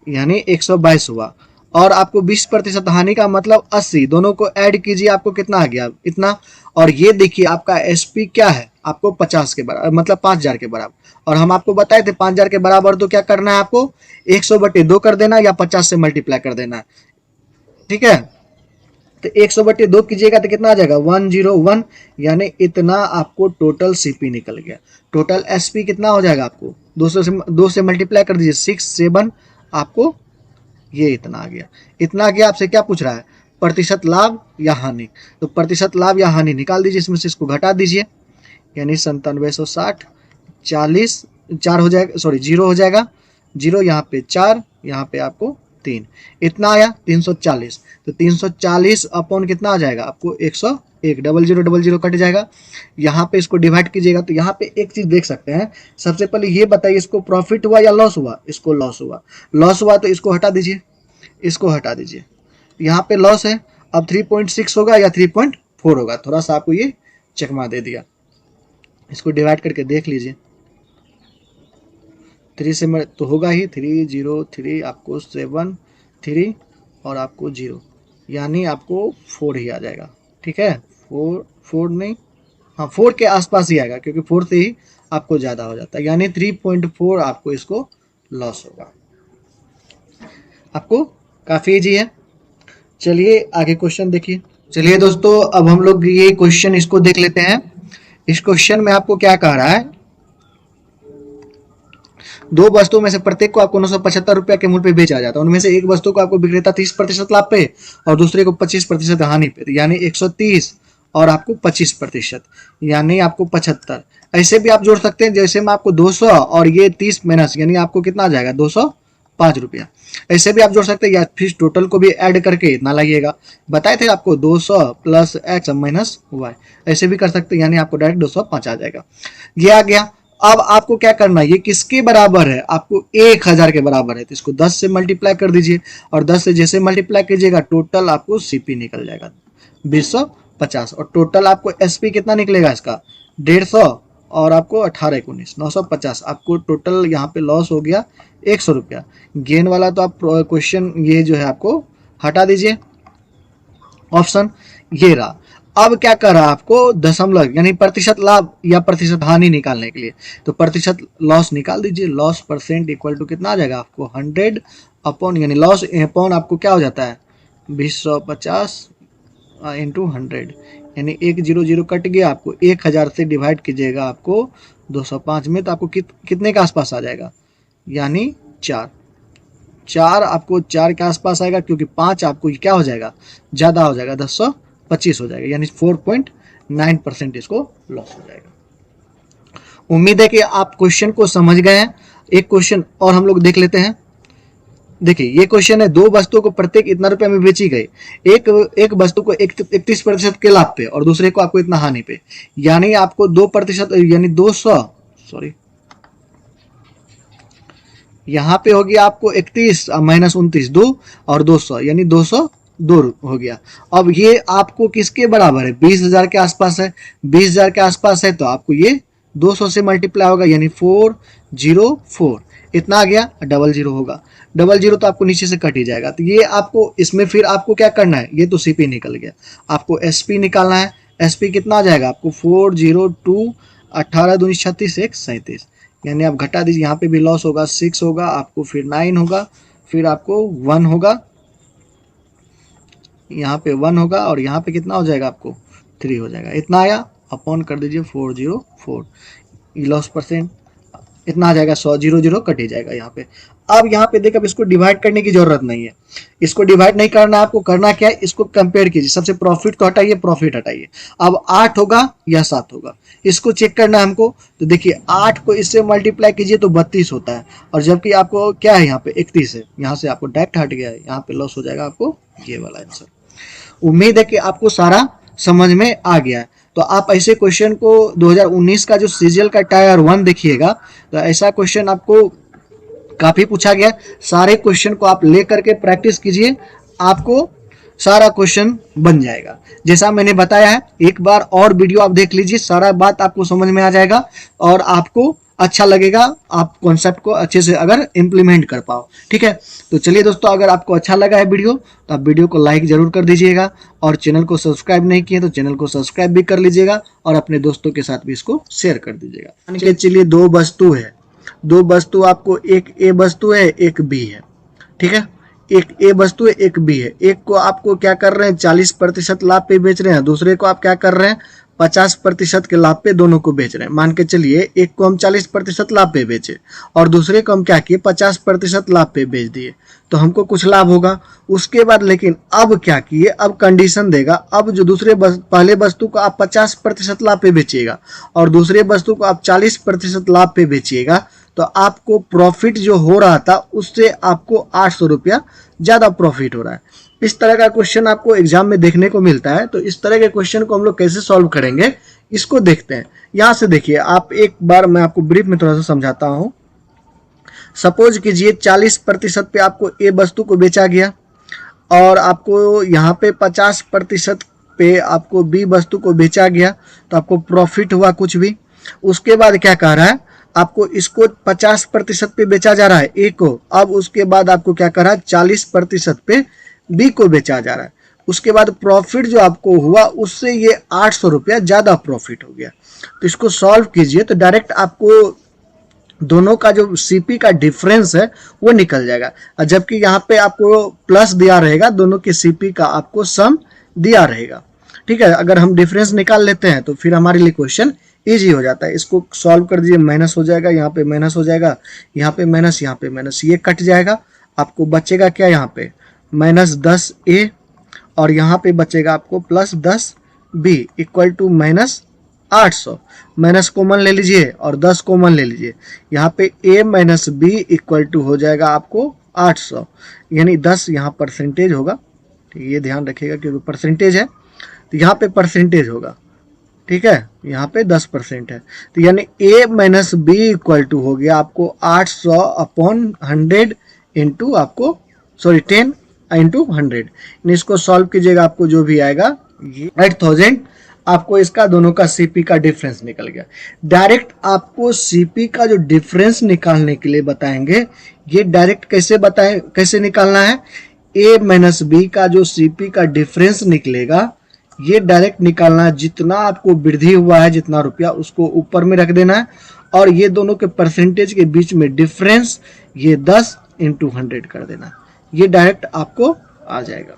यानी 122 हुआ, और आपको 20% हानि का मतलब 80, दोनों को ऐड कीजिए, आपको कितना आ गया, इतना। और ये देखिए आपका एसपी क्या है, आपको 50 के बराबर मतलब 5,000 के बराबर, और हम आपको बताए थे 5,000 के बराबर, तो क्या करना है, आपको 100/2 कर देना या 50 से मल्टीप्लाई कर देना है। ठीक है, तो 100/2 कीजिएगा तो कितना आ जाएगा, 101, यानी इतना आपको टोटल सीपी निकल गया। टोटल एसपी कितना हो जाएगा, आपको 2 से मल्टीप्लाई कर दीजिए, 6 7, आपको ये इतना आ गया। इतना आ गया, आपसे क्या पूछ रहा है, प्रतिशत लाभ या हानि, तो प्रतिशत लाभ या हानि निकाल दीजिए, इसमें से इसको घटा दीजिए, यानी 9760, 40 4 हो जाएगा, सॉरी 0 हो जाएगा, 0 यहाँ पे 4, यहाँ पे आपको 3, इतना आया 340, तो 340 अपॉन कितना आ जाएगा, आपको 101, 0000 कट जाएगा। यहाँ पे इसको डिवाइड कीजिएगा, तो यहाँ पे एक चीज देख सकते हैं, सबसे पहले ये बताइए इसको प्रॉफिट हुआ या लॉस हुआ, इसको लॉस हुआ, लॉस हुआ तो इसको हटा दीजिए, इसको हटा दीजिए, यहाँ पे लॉस है। अब 3.6 होगा या 3.4 होगा, थोड़ा सा आपको ये चकमा दे दिया, इसको डिवाइड करके देख लीजिए, 3 से तो होगा ही 303, आपको 7 3 और आपको 0, यानी आपको 4 ही आ जाएगा। ठीक है, 4 नहीं, हाँ 4 के आसपास ही आएगा, क्योंकि 4 से ही आपको ज्यादा हो जाता है, यानी 3.4 आपको इसको लॉस होगा। आपको काफी इजी है। चलिए आगे क्वेश्चन देखिए। चलिए दोस्तों, अब हम लोग ये क्वेश्चन इसको देख लेते हैं। इस क्वेश्चन में आपको क्या कह रहा है, 2 वस्तुओं में से प्रत्येक को आपको 975 रुपया के मूल्य पे बेचा जाता है, उनमें से एक वस्तु को आपको विक्रेता 30% लाभ पे और दूसरे को 25% हानि पे, यानी 130 और आपको 25%, यानी आपको 75। ऐसे भी आप जोड़ सकते हैं, जैसे में आपको 200 और ये 30 माइनस, यानी आपको कितना आ जाएगा, 250 5 रुपया। ऐसे भी आप जोड़ सकते हैं या फिर टोटल को भी ऐड करके इतना लगेगा। बताए थे आपको 200 प्लस एक्स माइनस वाई, ऐसे भी कर सकते हैं, यानी आपको डायरेक्ट 205 आ जाएगा। ये आ गया। अब आपको क्या करना है, ये किसके बराबर है, आपको 1000 के बराबर है, तो इसको 10 से मल्टीप्लाई कर दीजिए और 10 से जैसे मल्टीप्लाई कीजिएगा टोटल आपको सीपी निकल जाएगा 2050 और टोटल आपको एसपी कितना निकलेगा इसका 150 और आपको 18 19 950 आपको टोटल यहाँ पे लॉस हो गया 100 रुपया। गेन वाला तो आप क्वेश्चन ये जो है आपको हटा दीजिए, ऑप्शन ये रहा। अब क्या कर रहा है आपको दशमलव यानी प्रतिशत लाभ या प्रतिशत हानि निकालने के लिए, तो प्रतिशत लॉस निकाल दीजिए। लॉस परसेंट इक्वल टू कितना आ जाएगा आपको 100 अपॉन यानी लॉस अपॉन आपको क्या हो जाता है 2050 इंटू 100 यानी 100 कट गया, आपको 1000 से डिवाइड कीजिएगा आपको 205 में, तो आपको कितने के आसपास आ जाएगा यानी 4 आपको 4 के आसपास आएगा, क्योंकि 5 आपको क्या हो जाएगा ज़्यादा हो जाएगा 1025 हो जाएगा, यानी 4.9% इसको लॉस हो जाएगा। उम्मीद है कि आप क्वेश्चन को समझ गए हैं। एक क्वेश्चन और हम लोग देख लेते हैं। देखिए ये क्वेश्चन है, 2 वस्तुओं को प्रत्येक इतना रुपए में बेची गई, एक वस्तु को 31% के लाभ पे और दूसरे को आपको इतना हानि पे, यानी आपको 2% यानी 200 सॉरी यहाँ पे होगी आपको 31 माइनस 29 2 और 200 यानी 202 हो गया। अब ये आपको किसके बराबर है 20,000 के आसपास है, 20,000 के आसपास है तो आपको ये 200 से मल्टीप्लाई होगा यानी 404 इतना आ गया, 00 होगा, 00 तो आपको नीचे से कट ही जाएगा। तो ये आपको इसमें फिर आपको क्या करना है, ये तो सीपी निकल गया, आपको एसपी निकालना है। एसपी कितना आ जाएगा आपको 402 18 दूनी 36 1 37 यानी आप घटा दीजिए, यहाँ पे भी लॉस होगा 6 होगा आपको, फिर 9 होगा, फिर आपको 1 होगा, यहाँ पे 1 होगा और यहाँ पे कितना हो जाएगा आपको 3 हो जाएगा, इतना आया अपॉन कर दीजिए 404 लॉस परसेंट इतना आ जाएगा 100 00 कट ही जाएगा यहाँ पे। अब यहाँ पे देखिए अब इसको डिवाइड करने की जरूरत नहीं है, इसको डिवाइड नहीं करना, आपको करना क्या है इसको कंपेयर कीजिए, सबसे प्रॉफिट तो हटाइए, प्रॉफिट हटाइए। अब 8 होगा या 7 होगा इसको चेक करना है हमको। तो देखिए 8 को इससे मल्टीप्लाई कीजिए तो 32 होता है और जबकि आपको क्या है यहाँ पे 31 है, यहाँ से आपको डायरेक्ट हट गया है, यहाँ पे लॉस हो जाएगा आपको ये वाला आंसर। उम्मीद है कि आपको सारा समझ में आ गया है। तो आप ऐसे क्वेश्चन को 2019 का जो सीजीएल का टायर 1 देखिएगा, तो ऐसा क्वेश्चन आपको काफी पूछा गया। सारे क्वेश्चन को आप ले करके प्रैक्टिस कीजिए, आपको सारा क्वेश्चन बन जाएगा। जैसा मैंने बताया है, एक बार और वीडियो आप देख लीजिए, सारा बात आपको समझ में आ जाएगा और आपको अच्छा लगेगा, आप कॉन्सेप्ट को अच्छे से अगर इम्प्लीमेंट कर पाओ। ठीक है, तो चलिए दोस्तों, अगर आपको अच्छा लगा है वीडियो तो आप वीडियो को लाइक जरूर कर दीजिएगा और चैनल को सब्सक्राइब नहीं किए तो चैनल को सब्सक्राइब भी कर लीजिएगा और अपने दोस्तों के साथ भी इसको शेयर कर दीजिएगा। चलिए 2 वस्तु है, 2 वस्तु आपको, एक ए वस्तु है एक बी है। ठीक है, एक ए वस्तु है एक बी है, एक को आपको क्या कर रहे हैं 40% लाभ पे बेच रहे हैं, दूसरे को आप क्या कर रहे हैं 50% के लाभ पे दोनों को बेच रहे हैं। मान के चलिए एक को हम 40% लाभ पे बेचे और दूसरे को हम क्या किए 50% लाभ पे बेच दिए, तो हमको कुछ लाभ होगा। उसके बाद लेकिन अब क्या किए, अब कंडीशन देगा, अब जो दूसरे पहले वस्तु को आप 50% लाभ पे बेचिएगा और दूसरे वस्तु को आप 40% लाभ पे बेचिएगा, तो आपको प्रॉफिट जो हो रहा था उससे आपको 800 रुपया ज्यादा प्रॉफिट हो रहा है। इस तरह का क्वेश्चन आपको एग्जाम में देखने को मिलता है। तो इस तरह के क्वेश्चन को हम लोग कैसे सॉल्व करेंगे इसको देखते हैं। यहां से देखिए, आप एक बार मैं आपको ब्रीफ में थोड़ा सा समझाता हूं। सपोज कीजिए 40% पे आपको ए वस्तु को बेचा गया और आपको यहाँ पे 50% पे आपको बी वस्तु को बेचा गया, तो आपको प्रॉफिट हुआ कुछ भी। उसके बाद क्या कह रहा है, आपको इसको 50% पे बेचा जा रहा है ए को, अब उसके बाद आपको क्या कर रहा है 40% पे बी को बेचा जा रहा है। उसके बाद प्रॉफिट जो आपको हुआ उससे ये 800 रुपया ज्यादा प्रॉफिट हो गया। तो इसको सॉल्व कीजिए तो डायरेक्ट आपको दोनों का जो सीपी का डिफरेंस है वो निकल जाएगा, जबकि यहाँ पे आपको प्लस दिया रहेगा, दोनों के सीपी का आपको सम दिया रहेगा। ठीक है, अगर हम डिफरेंस निकाल लेते हैं तो फिर हमारे लिए क्वेश्चन इजी हो जाता है। इसको सॉल्व कर दीजिए, माइनस हो जाएगा, यहाँ पे माइनस हो जाएगा, यहाँ पे माइनस, यहाँ पे माइनस, ये कट जाएगा, आपको बचेगा क्या यहाँ पे -10 ए और यहाँ पे बचेगा आपको +10 B equal to -800। Minus common ले लीजिए और 10 कॉमन ले लीजिए, यहाँ पे a - b इक्वल टू हो जाएगा आपको 800, यानी 10 यहाँ परसेंटेज होगा। ठीक, ये ध्यान रखिएगा क्योंकि परसेंटेज है तो यहाँ पे परसेंटेज होगा। ठीक है, यहाँ पे 10% है तो यानी a minus B equal to हो गया आपको 800 अपॉन 100 इंटू आपको 10 इंटू 100। इसको सॉल्व कीजिएगा, आपको जो भी आएगा ये 8000 आपको इसका दोनों का सीपी का डिफरेंस निकल गया। डायरेक्ट आपको सीपी का जो डिफरेंस निकालने के लिए बताएंगे, ये डायरेक्ट कैसे बताएं, कैसे निकालना है। ए माइनस बी का जो सीपी का डिफरेंस निकलेगा ये डायरेक्ट निकालना है। जितना आपको वृद्धि हुआ है, जितना रुपया, उसको ऊपर में रख देना है और ये दोनों के परसेंटेज के बीच में डिफरेंस ये 10 इंटू 100 कर देना है। ये डायरेक्ट आपको आ जाएगा।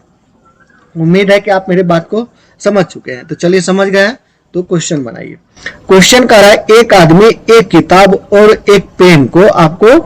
उम्मीद है कि आप मेरे बात को समझ चुके हैं। तो चलिए समझ गए हैं तो क्वेश्चन बनाइए। क्वेश्चन कह रहा है एक आदमी एक किताब और एक पेन को आपको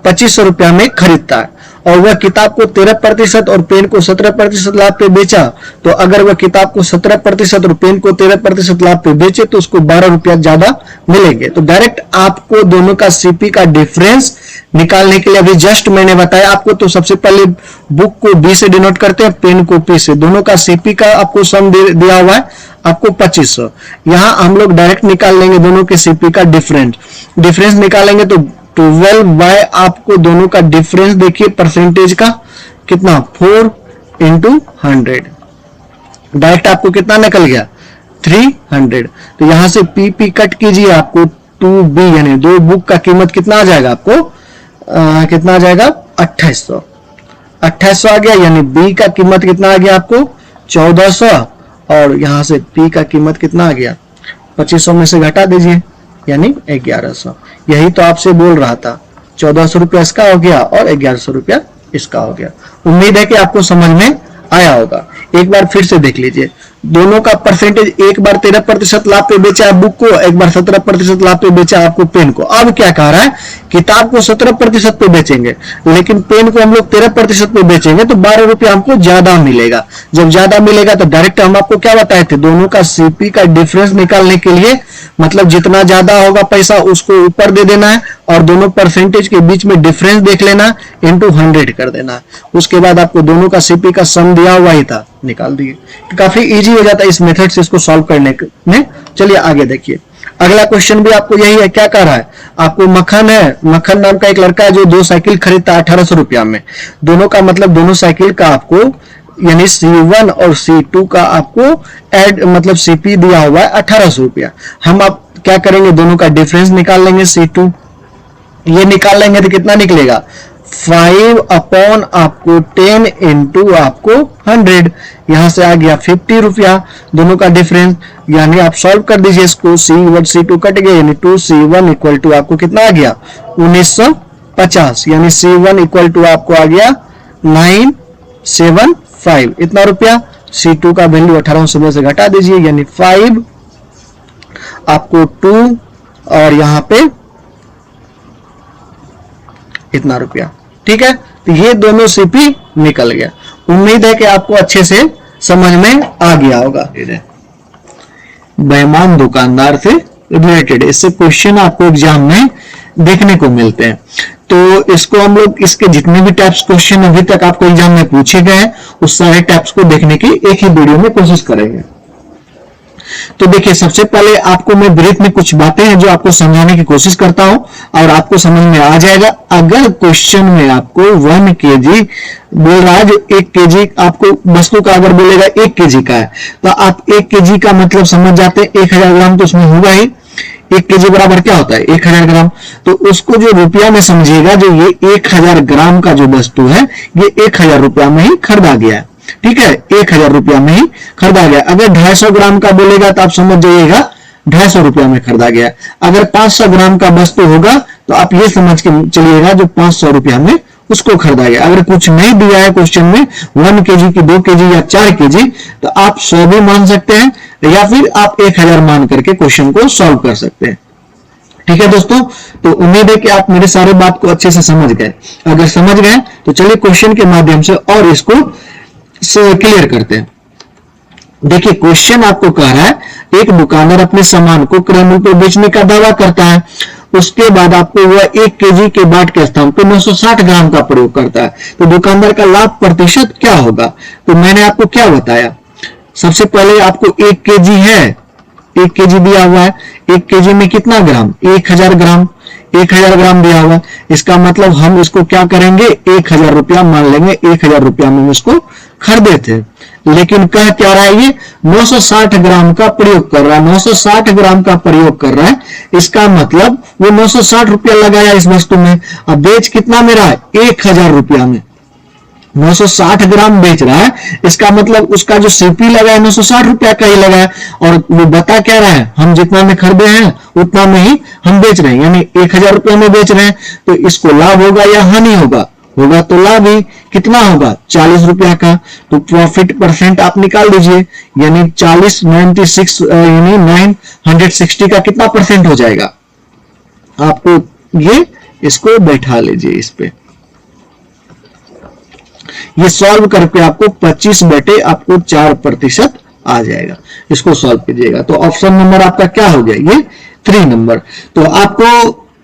2500 रुपया में खरीदता है और वह किताब को 13% और पेन को 17% लाभ पे बेचा। तो अगर वह किताब को 17% और पेन को 13% लाभ पे बेचे तो उसको 12 रुपया ज्यादा मिलेंगे। तो डायरेक्ट आपको दोनों का सीपी का डिफरेंस निकालने के लिए अभी जस्ट मैंने बताया आपको। तो सबसे पहले बुक को बी से डिनोट करते हैं, पेन को पी से। दोनों का सीपी का आपको सम दिया हुआ है आपको 2500। यहां हम लोग डायरेक्ट निकाल लेंगे दोनों के सीपी का डिफरेंस निकालेंगे तो 12 बाय आपको दोनों का डिफरेंस देखिए परसेंटेज का कितना 4 इंटू 100। डायरेक्ट आपको कितना निकल गया 300। तो यहां से पी कट कीजिए, आपको 2b यानी दो बुक का कीमत कितना आ जाएगा आपको कितना आ जाएगा 2800 आ गया। यानी बी का कीमत कितना आ गया आपको 1400 और यहां से पी का कीमत कितना आ गया 2500 में से घटा दीजिए यानी 1100। यही तो आपसे बोल रहा था, 1400 रुपया इसका हो गया और 1100 रुपया इसका हो गया। उम्मीद है कि आपको समझ में आया होगा। एक बार फिर से देख लीजिए दोनों का परसेंटेज। एक बार 13% लाभ पे बेचा बुक को, एक बार 17% लाभ पे बेचा आपको पेन को। अब क्या कह रहा है किताब को 17% पे बेचेंगे लेकिन पेन को हम लोग 13% पे बेचेंगे तो 12 रुपया हमको ज्यादा मिलेगा। जब ज्यादा मिलेगा तो डायरेक्ट हम आपको क्या बताए थे दोनों का सीपी का डिफरेंस निकालने के लिए, मतलब जितना ज्यादा होगा पैसा उसको ऊपर दे देना है और दोनों परसेंटेज के बीच में डिफरेंस देख लेना इंटू 100 कर देना। उसके बाद आपको दोनों का सीपी का सम दिया हुआ ही था, निकाल दिए। तो काफी इजी हो जाता है इस मेथड से इसको सॉल्व करने में। चलिए आगे देखिए, अगला क्वेश्चन भी आपको यही है। क्या कर रहा है आपको मक्खन है, मक्खन नाम का एक लड़का है जो 2 साइकिल खरीदता है 1800 रुपया में। दोनों का मतलब दोनों साइकिल का आपको यानी C1 और C2 का आपको एड मतलब सीपी दिया हुआ है 1800 रुपया। हम आप क्या करेंगे दोनों का डिफरेंस निकाल लेंगे C2। ये निकाल लेंगे तो कितना निकलेगा 5 अपॉन आपको 10 इंटू आपको 100। यहां से आ गया 50 रुपया दोनों का डिफरेंस। यानी आप सॉल्व कर दीजिए इसको, C1 C2 कट गया यानी 2C1 इक्वल टू आपको कितना आ गया 1950। यानी C1 इक्वल टू आपको आ गया 975 इतना रुपया। C2 का वैल्यू 1800 में से घटा दीजिए यानी 5 आपको 2 और यहां पे इतना रुपया। ठीक है, तो ये दोनों सीपी निकल गया। उम्मीद है कि आपको अच्छे से समझ में आ गया होगा। बेईमान दुकानदार से रिलेटेड इससे क्वेश्चन आपको एग्जाम में देखने को मिलते हैं। तो इसको हम लोग इसके जितने भी टाइप्स क्वेश्चन अभी तक आपको एग्जाम में पूछे गए हैं उस सारे टाइप्स को देखने की एक ही वीडियो में कोशिश करेंगे। तो देखिए सबसे पहले आपको मैं ब्रीफ में कुछ बातें हैं जो आपको समझाने की कोशिश करता हूं और आपको समझ में आ जाएगा। अगर क्वेश्चन में आपको 1 kg बोल रहा है, जो 1 kg आपको वस्तु का अगर बोलेगा 1 kg का है तो आप 1 kg का मतलब समझ जाते हैं 1000 ग्राम तो उसमें होगा ही। 1 kg बराबर क्या होता है 1000 ग्राम। तो उसको जो रुपया में समझिएगा, जो ये 1000 ग्राम का जो वस्तु है ये 1000 रुपया में ही खरीदा गया है। ठीक है, 1000 रुपया में ही खरीदा गया। अगर 250 ग्राम का बोलेगा तो आप समझ जाइएगा 250 रुपया में खरीदा गया। अगर 500 ग्राम का वस्तु होगा तो आप ये समझ के चलिएगा जो 500 रुपया में उसको खरीदा गया। अगर कुछ नहीं दिया है क्वेश्चन में 1 kg की 2 kg या 4 kg तो आप 100 भी मान सकते हैं या फिर आप 1000 मान करके क्वेश्चन को सॉल्व कर सकते हैं। ठीक है दोस्तों, तो उम्मीद है कि आप मेरे सारे बात को अच्छे से समझ गए। अगर समझ गए तो चलिए क्वेश्चन के माध्यम से और इसको क्लियर करते हैं। देखिए क्वेश्चन आपको कह रहा है एक दुकानदार अपने सामान को क्रय मूल्य पर बेचने का दावा करता है उसके बाद आपको वह 1 केजी के बाट के स्थान पे 960 ग्राम का प्रयोग करता है, तो दुकानदार का लाभ प्रतिशत क्या होगा? तो मैंने आपको क्या बताया, सबसे पहले आपको 1 केजी है, 1 केजी दिया हुआ है, 1 केजी में कितना ग्राम? 1000 ग्राम, 1000 ग्राम दिया हुआ है। इसका मतलब हम इसको क्या करेंगे, 1000 रुपया मान लेंगे, 1000 रुपया में इसको खरीदे थे, लेकिन कह क्या रहा है, ये 960 ग्राम का प्रयोग कर रहा है, 960 ग्राम का प्रयोग कर रहा है। इसका मतलब वो 960 रुपया लगाया इस वस्तु में, अब बेच कितना में रहा है, 1000 रुपया में 960 ग्राम बेच रहा है। इसका मतलब उसका जो सीपी लगा है 960 रुपया का ही लगा है, और वो बता क्या रहा है, हम जितना में खरीदे हैं उतना में ही हम बेच रहे हैं, यानी 1000 रुपया में बेच रहे हैं। तो इसको लाभ होगा या हानि होगा? होगा तो लाभ ही। कितना होगा? 40 रुपया का। तो प्रॉफिट परसेंट आप निकाल दीजिए, यानी 40 96 यानी 960 का कितना परसेंट हो जाएगा? आपको ये इसको बैठा लीजिए इस पे, ये सॉल्व करके आपको 25/4% आ जाएगा। इसको सॉल्व कीजिएगा तो ऑप्शन नंबर आपका क्या हो गया, ये 3 नंबर। तो आपको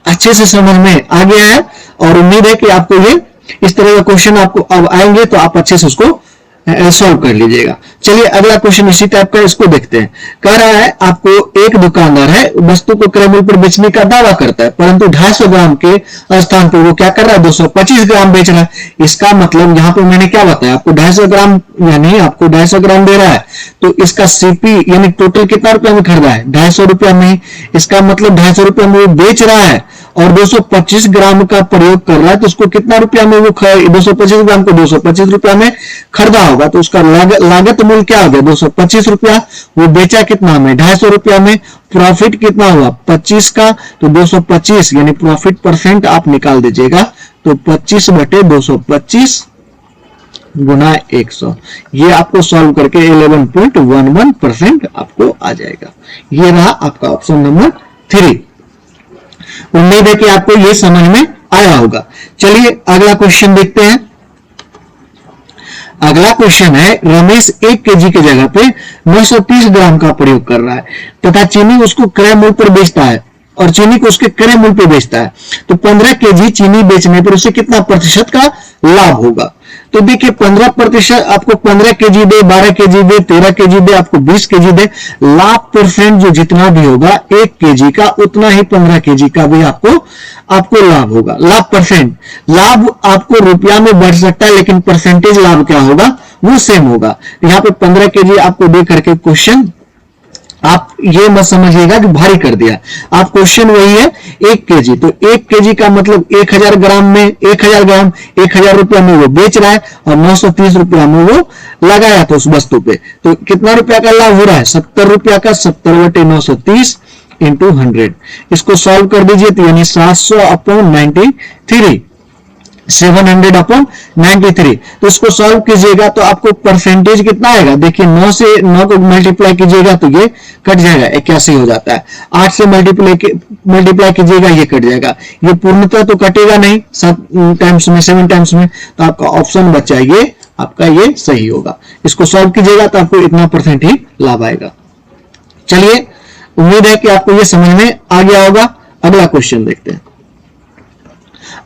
अच्छे से समझ में आ गया है, और उम्मीद है कि आपको ये इस तरह का क्वेश्चन आपको अब आएंगे तो आप अच्छे से उसको सॉल्व कर लीजिएगा। चलिए अगला क्वेश्चन इसी टाइप का, इसको देखते हैं। कह रहा है आपको एक दुकानदार है, वस्तु को क्रय मूल्य पर बेचने का दावा करता है, परंतु 250 ग्राम के स्थान पर वो क्या कर रहा है, 225 ग्राम बेच रहा है। इसका मतलब यहाँ पे मैंने क्या बताया आपको, 250 ग्राम यानी आपको 250 ग्राम दे रहा है, तो इसका सीपी यानी टोटल कितना रुपया में खरीदा है, 250 रुपया में। इसका मतलब 250 रुपया में वो बेच रहा है और 225 ग्राम का प्रयोग कर रहा है, तो उसको कितना रुपया में वो 225 ग्राम को 225 रुपया में खरीदा होगा, तो उसका लागत मूल्य क्या हो गया, 225 रुपया। वो बेचा कितना में, 250 रुपया में। प्रॉफिट कितना हुआ, 25 का, तो 225 यानी प्रॉफिट परसेंट आप निकाल दीजिएगा, तो 25/225 गुना 100, ये आपको सॉल्व करके 11.11% आपको आ जाएगा। ये रहा आपका ऑप्शन नंबर 3। उम्मीद है कि आपको ये समझ में आया होगा। चलिए अगला क्वेश्चन देखते हैं। अगला क्वेश्चन है, रमेश 1 केजी की जगह पे 930 ग्राम का प्रयोग कर रहा है तथा चीनी उसको क्रय मूल्य पर बेचता है, और चीनी को उसके क्रय मूल्य पर बेचता है, तो 15 केजी चीनी बेचने पर उसे कितना प्रतिशत का लाभ होगा? तो देखिए 15% आपको 15 केजी दे, 12 केजी दे, 13 केजी दे, आपको 20 केजी दे, लाभ परसेंट जो जितना भी होगा 1 केजी का, उतना ही 15 केजी का भी आपको लाभ होगा। लाभ परसेंट, लाभ आपको रुपया में बढ़ सकता है, लेकिन परसेंटेज लाभ क्या होगा, वो सेम होगा। यहाँ पे 15 केजी आपको दे करके क्वेश्चन आप ये मत समझिएगा कि भारी कर दिया, आप क्वेश्चन वही है 1 केजी, तो 1 केजी का मतलब 1000 ग्राम में 1000 ग्राम 1000 रुपया में वो बेच रहा है, और 930 रुपया में वो लगाया था उस वस्तु पे, तो कितना रुपया का लाभ हो रहा है, 70 रुपया का। 70/930 इंटू 100, इसको सॉल्व कर दीजिए, तो यानी 700/93, 700/93, तो इसको सॉल्व कीजिएगा तो आपको परसेंटेज कितना आएगा, देखिए 9 से 9 को मल्टीप्लाई कीजिएगा तो ये कट जाएगा, 81 हो जाता है। 8 से मल्टीप्लाई कीजिएगा, ये कट जाएगा। ये पूर्णतः तो कटेगा नहीं, 7 टाइम्स में 7 टाइम्स में, तो आपका ऑप्शन बचा ये आपका, ये सही होगा। इसको सॉल्व कीजिएगा तो आपको इतना परसेंट ही लाभ आएगा। चलिए उम्मीद है कि आपको ये समझ में आ गया होगा। अगला क्वेश्चन देखते हैं।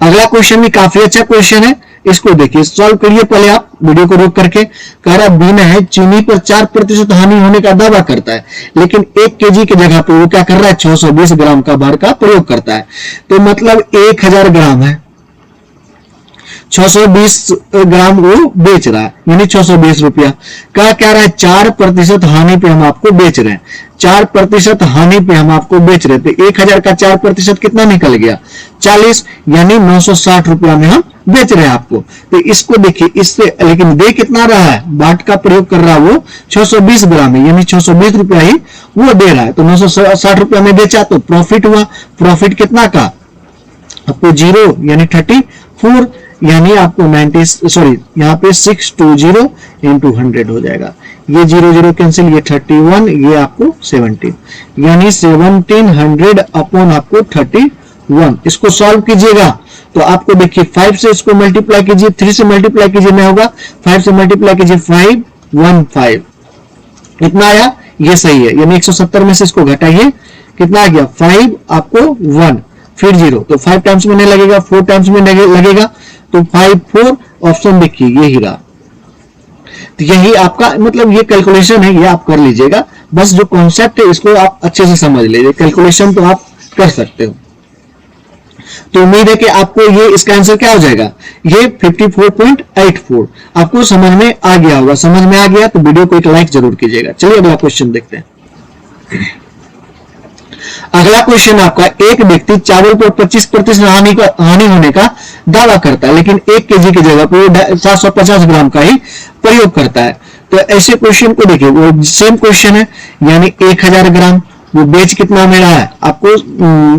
अगला क्वेश्चन भी काफी अच्छा क्वेश्चन है, इसको देखिए, सॉल्व करिए पहले आप वीडियो को रोक करके। कह रहा बीना है चीनी पर 4% हानि होने का दावा करता है, लेकिन 1 केजी की जगह पे वो क्या कर रहा है, 620 ग्राम का भार का प्रयोग करता है। तो मतलब 1000 ग्राम है, 620 ग्राम वो बेच रहा है, यानी 620 रुपया। क्या रहा है, 4% हानि पे हम आपको बेच रहे हैं, 4% हानि पे हम आपको बेच रहे थे। 1000 का 4% कितना निकल गया, 40, यानी 960 रुपया में हम बेच रहे हैं आपको। तो इसको देखिए, इससे लेकिन दे कितना रहा है, बाट का प्रयोग कर रहा है वो 620 ग्राम है, यानी 620 रुपया ही वो दे रहा है, तो 960 रुपया में बेचा, तो प्रॉफिट हुआ। प्रॉफिट कितना का आपको 0 यानी 34, यानी आपको 90 यहाँ पे 620 इंटू 100 हो जाएगा। ये 0 कैंसिल, ये 31, ये आपको 17, यानी 1700 अपॉन आपको 31। इसको सॉल्व कीजिएगा तो आपको देखिए 5 से इसको मल्टीप्लाई कीजिए, 3 से मल्टीप्लाई कीजिए नहीं होगा, 5 से मल्टीप्लाई कीजिए, 515 इतना आया, ये सही है। यानी 170 में से इसको घटाइए, कितना आ गया 5 आपको 1, फिर 0, तो 5 टाइम्स में नहीं लगेगा, 4 टाइम्स में लगेगा, तो 5 4 ऑप्शन देखिए यही रहा। तो यही आपका मतलब ये कैलकुलेशन है, ये आप कर लीजिएगा, बस जो कॉन्सेप्ट है इसको आप अच्छे से समझ लीजिए, कैलकुलेशन तो आप कर सकते हो। तो उम्मीद है कि आपको ये इसका आंसर क्या हो जाएगा, ये 54.84 आपको समझ में आ गया होगा। समझ में आ गया तो वीडियो को एक लाइक जरूर कीजिएगा। चलिए अगला क्वेश्चन देखते हैं। अगला क्वेश्चन आपका, एक व्यक्ति चावल पर 25% हानि होने का दावा करता है, लेकिन 1 केजी की जगह पर 750 ग्राम का ही प्रयोग करता है। तो ऐसे क्वेश्चन को देखिए, वो सेम क्वेश्चन है, यानी 1000 ग्राम वो बेच कितना में रहा है, आपको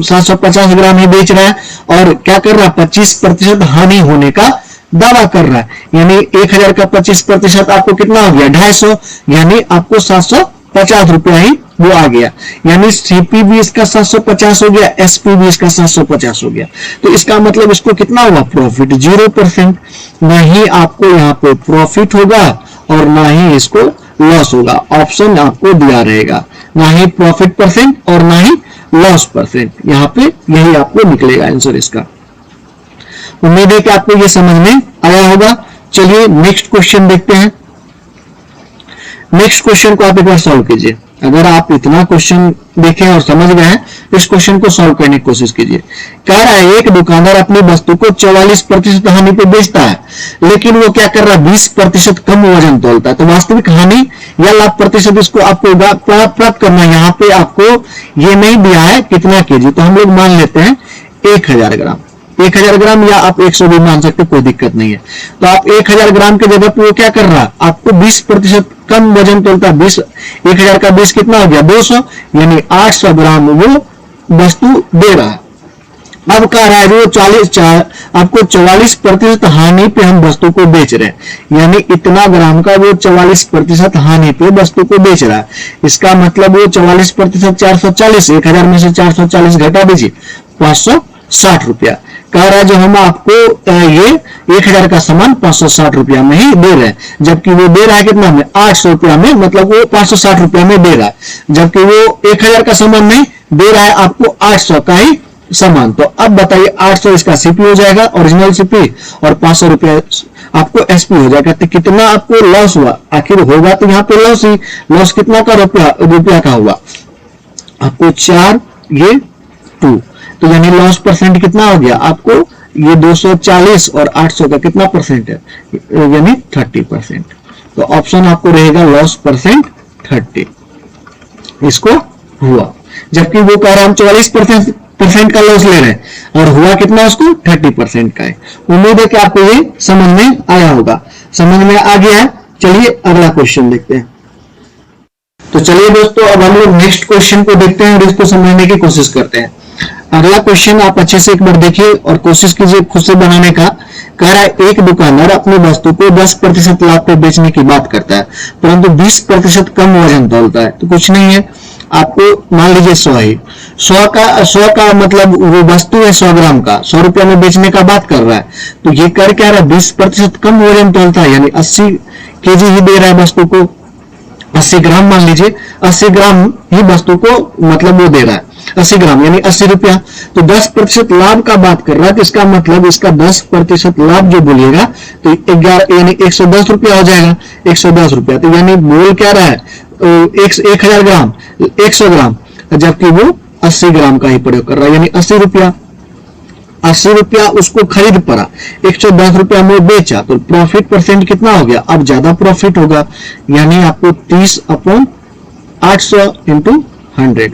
750 ग्राम ही बेच रहा है, और क्या कर रहा है, 25% हानि होने का दावा कर रहा है, यानी 1000 का 25% आपको कितना हो गया, 250, यानी आपको 750 रुपया ही वो आ गया, यानी सीपी भी इसका 750 हो गया, एसपी भी इसका 750 हो गया। तो इसका मतलब इसको कितना होगा, प्रॉफिट 0%, ना ही आपको यहाँ पे प्रॉफिट होगा और ना ही इसको लॉस होगा। ऑप्शन आपको दिया रहेगा, ना ही प्रॉफिट परसेंट और ना ही लॉस परसेंट, यहाँ पे यही आपको निकलेगा आंसर इसका। उम्मीद है कि आपको ये समझ में आया होगा। चलिए नेक्स्ट क्वेश्चन देखते हैं। नेक्स्ट क्वेश्चन को आप एक बार सॉल्व कीजिए। अगर आप इतना क्वेश्चन देखें और समझ गए हैं, इस क्वेश्चन को सॉल्व करने की कोशिश कीजिए। कह रहा है एक दुकानदार अपनी वस्तु को 44% हानि पे बेचता है, लेकिन वो क्या कर रहा है, 20% कम वजन तोलता है। तो वास्तविक हानि या लाभ प्रतिशत इसको आपको प्राप्त करना है। यहाँ पे आपको ये नहीं दिया है कितना केजी, तो हम लोग मान लेते हैं 1000 ग्राम, 1000 ग्राम, या आप 100 भी मान सकते, कोई दिक्कत नहीं है। तो आप 1000 ग्राम की जगह पे वो क्या कर रहा है, आपको 20% कम वजन तोलता है। 1000 का 20 कितना हो गया, 200, यानी 800 ग्राम वो वस्तु दे रहा है। अब कह रहा है वो आपको 44% हानि पे हम वस्तु को बेच रहे हैं, यानी इतना ग्राम का वो 44% हानि पे वस्तु को बेच रहा है। इसका मतलब वो 44% 440, 1000 में से 440 घटा दीजिए, 560 रुपया। कह रहा है जो हम आपको ये 1000 का सामान 560 रुपया में ही दे रहे हैं, जबकि वो दे रहा है कितना में, 800 रुपया में, मतलब वो 560 रुपया में दे रहा है, जबकि वो 1000 का सामान नहीं दे रहा है, आपको 800 का ही सामान। तो अब बताइए 800 इसका सीपी हो जाएगा, ओरिजिनल सीपी, और 500 रुपया आपको एसपी हो जाएगा। तो कितना आपको लॉस हुआ, आखिर होगा तो यहाँ पे लॉस ही, लॉस कितना का रुपया का हुआ आपको 4 ये 2, तो यानी लॉस परसेंट कितना हो गया आपको, ये 240 और 800 का कितना परसेंट है, यानी 30%। तो ऑप्शन आपको रहेगा लॉस परसेंट 30 इसको हुआ, जबकि वो कह रहा है हम 44% का लॉस ले रहे हैं, और हुआ कितना उसको 30% का है। उम्मीद है कि आपको ये समझ में आया होगा। समझ में आ गया है। चलिए अगला क्वेश्चन देखते हैं। तो चलिए दोस्तों, अब हम लोग नेक्स्ट क्वेश्चन को देखते हैं और इसको समझने की कोशिश करते हैं। अगला क्वेश्चन आप अच्छे से एक बार देखिए और कोशिश कीजिए खुद से बनाने का। कह रहा है एक दुकानदार अपनी वस्तु को 10% लाभ पे बेचने की बात करता है, परंतु 20% कम वजन तोलता है। तो कुछ नहीं है, आपको मान लीजिए 100 है, 100 का मतलब वो वस्तु है 100 ग्राम का, 100 रुपया में बेचने का बात कर रहा है। तो ये कर क्या रहा है, 20% कम वजन तोलता है, यानी 80 केजी ही दे रहा है वस्तु को, 80 ग्राम मान लीजिए, 80 ग्राम ही वस्तु को मतलब वो दे रहा है, 80 ग्राम यानी 80 रुपया। तो 10% लाभ का बात कर रहा है, तो इसका मतलब इसका 10% लाभ जो बोलिएगा तो 11 यानी 110 रुपया हो जाएगा, 110 रुपया। तो यानी बोल क्या रहा है, 1000 ग्राम 100 ग्राम, जबकि वो 80 ग्राम का ही प्रयोग कर रहा है, यानी 80 रुपया। 80 रुपया उसको खरीद पड़ा, 110 रुपया में बेचा, तो प्रॉफिट परसेंट कितना हो गया, अब ज्यादा प्रॉफिट होगा, यानी आपको 30/800 × 100,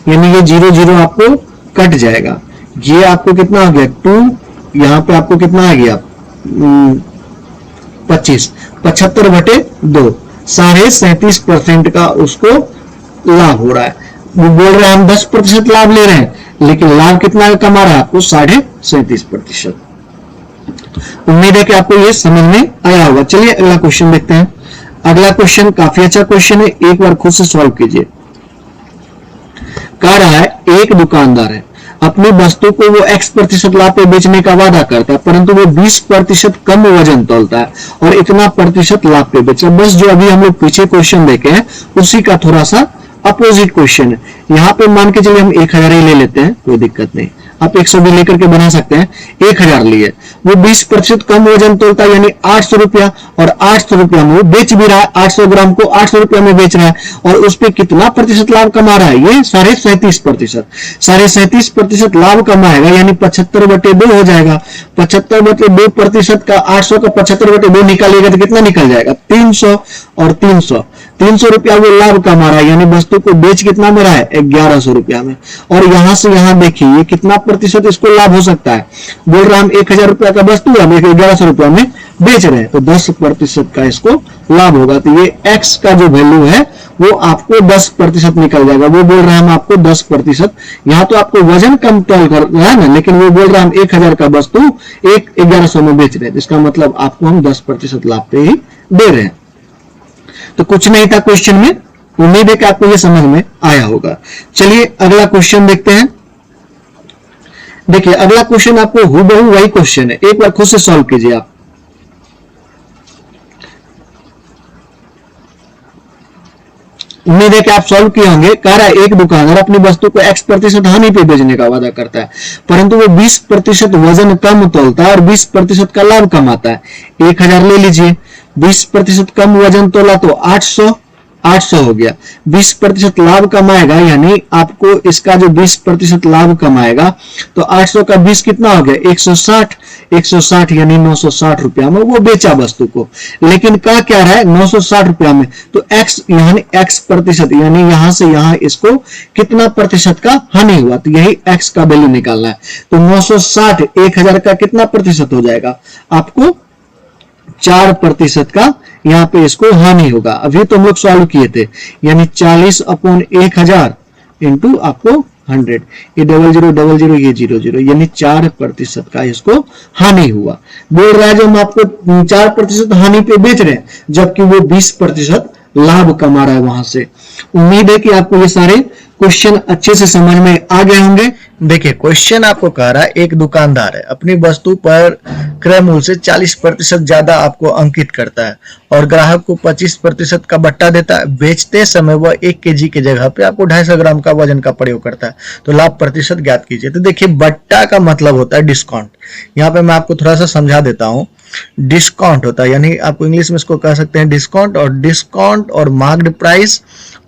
यानी ये 0 आपको कट जाएगा। ये आपको कितना आ गया 2, यहां पे आपको कितना आ गया 25, 75/2, 37.5% का उसको लाभ हो रहा है। वो बोल रहे हैं हम 10% लाभ ले रहे हैं, लेकिन लाभ कितना कमा रहा है, आपको 37.5%। उम्मीद है कि आपको ये समझ में आया होगा। चलिए अगला क्वेश्चन देखते हैं। अगला क्वेश्चन काफी अच्छा क्वेश्चन है, एक बार खुद से सॉल्व कीजिए। कह रहा है एक दुकानदार है, अपनी वस्तु को वो X% लाभ पे बेचने का वादा करता है, परंतु वो 20% कम वजन तोलता है और इतना प्रतिशत लाभ पे बेचता है। बस जो अभी हम लोग पीछे क्वेश्चन देखे हैं उसी का थोड़ा सा अपोजिट क्वेश्चन है। यहाँ पे मान के चलिए हम 1000 ही ले लेते हैं, कोई दिक्कत नहीं, आप 100 भी लेकर के बना सकते हैं। 1000 लिए, वो 20% कम वजन तोलता है, यानी 800 रुपया, और 800 रुपया में वो बेच भी रहा है, 800 ग्राम को 800 रुपया में बेच रहा है, और उस पर कितना प्रतिशत लाभ कमा रहा है, ये 37.5%। 37.5% लाभ कमाएगा, यानी 75/2 हो जाएगा। 75/2% का 800 का 75/2 निकालिएगा तो कितना निकल जाएगा, 300, और 300 रुपया वो लाभ कमा रहा है, यानी वस्तु को बेच कितना में रहा है, 1100 रुपया में। और यहां से यहां देखिए ये कितना प्रतिशत इसको लाभ हो सकता है, बोल रहा हम 1000 रुपया का वस्तु हम 1100 रुपया में बेच रहे हैं, तो 10% का इसको लाभ होगा। तो ये x का जो वैल्यू है वो आपको 10% निकल जाएगा। वो बोल रहे हैं हम आपको 10%, यहाँ तो आपको वजन कम तौल कर रहा है ना, लेकिन वो बोल रहा है हम 1000 का वस्तु 1100 में बेच रहे हैं, इसका मतलब आपको हम 10% लाभ पे ही दे रहे हैं। तो कुछ नहीं था क्वेश्चन में, उम्मीद है कि आपको ये समझ में आया होगा। चलिए अगला क्वेश्चन देखते हैं। देखिए अगला क्वेश्चन आपको हूबहू वही क्वेश्चन है, एक बार खुद से सॉल्व कीजिए आप। उम्मीद है कि आप सॉल्व किए होंगे। कह रहा है एक दुकानदार अपनी वस्तु को X% हानि पे बेचने का वादा करता है, परंतु वो 20% वजन कम तोलता है और 20% का लाभ कमाता है। 1000 ले लीजिए, 20% कम वजन तोला तो 800 हो गया। 20% लाभ कमाएगा, यानी आपको इसका जो 20% लाभ कमाएगा, तो 800 का 20 कितना हो गया, 160 यानी 960 रुपया में वो बेचा वस्तु को। लेकिन कहा क्या रहा है, 960 रुपया में, तो x यानी x%, यानी यहां से यहां इसको कितना प्रतिशत का हानि हुआ, तो यही x का वैल्यू निकालना है। तो 960 1000 का कितना प्रतिशत हो जाएगा, आपको 4% का यहाँ पे इसको हानि होगा। अभी तो हम लोग सॉल्व किए थे, यानी 40/1000 इंटू आपको 100, ये 0000 ये 00, यानी 4% का इसको हानि हुआ। बोल रहा है जो हम आपको 4% हानि पे बेच रहे हैं, जबकि वो 20% लाभ कमा रहा है वहां से। उम्मीद है कि आपको ये सारे क्वेश्चन अच्छे से समझ में आ गए होंगे। देखिए क्वेश्चन आपको कह रहा है एक दुकानदार है, अपनी वस्तु पर क्रय मूल्य से 40% ज्यादा आपको अंकित करता है और ग्राहक को 25% का बट्टा देता है। बेचते समय वह 1 kg की जगह पे आपको 250 ग्राम का वजन का प्रयोग करता है, तो लाभ प्रतिशत ज्ञात कीजिए। तो देखिए बट्टा का मतलब होता है डिस्काउंट। यहाँ पे मैं आपको थोड़ा सा समझा देता हूँ। डिस्काउंट होता है, यानी आपको इंग्लिश में इसको कह सकते हैं डिस्काउंट और मार्क्ड प्राइस,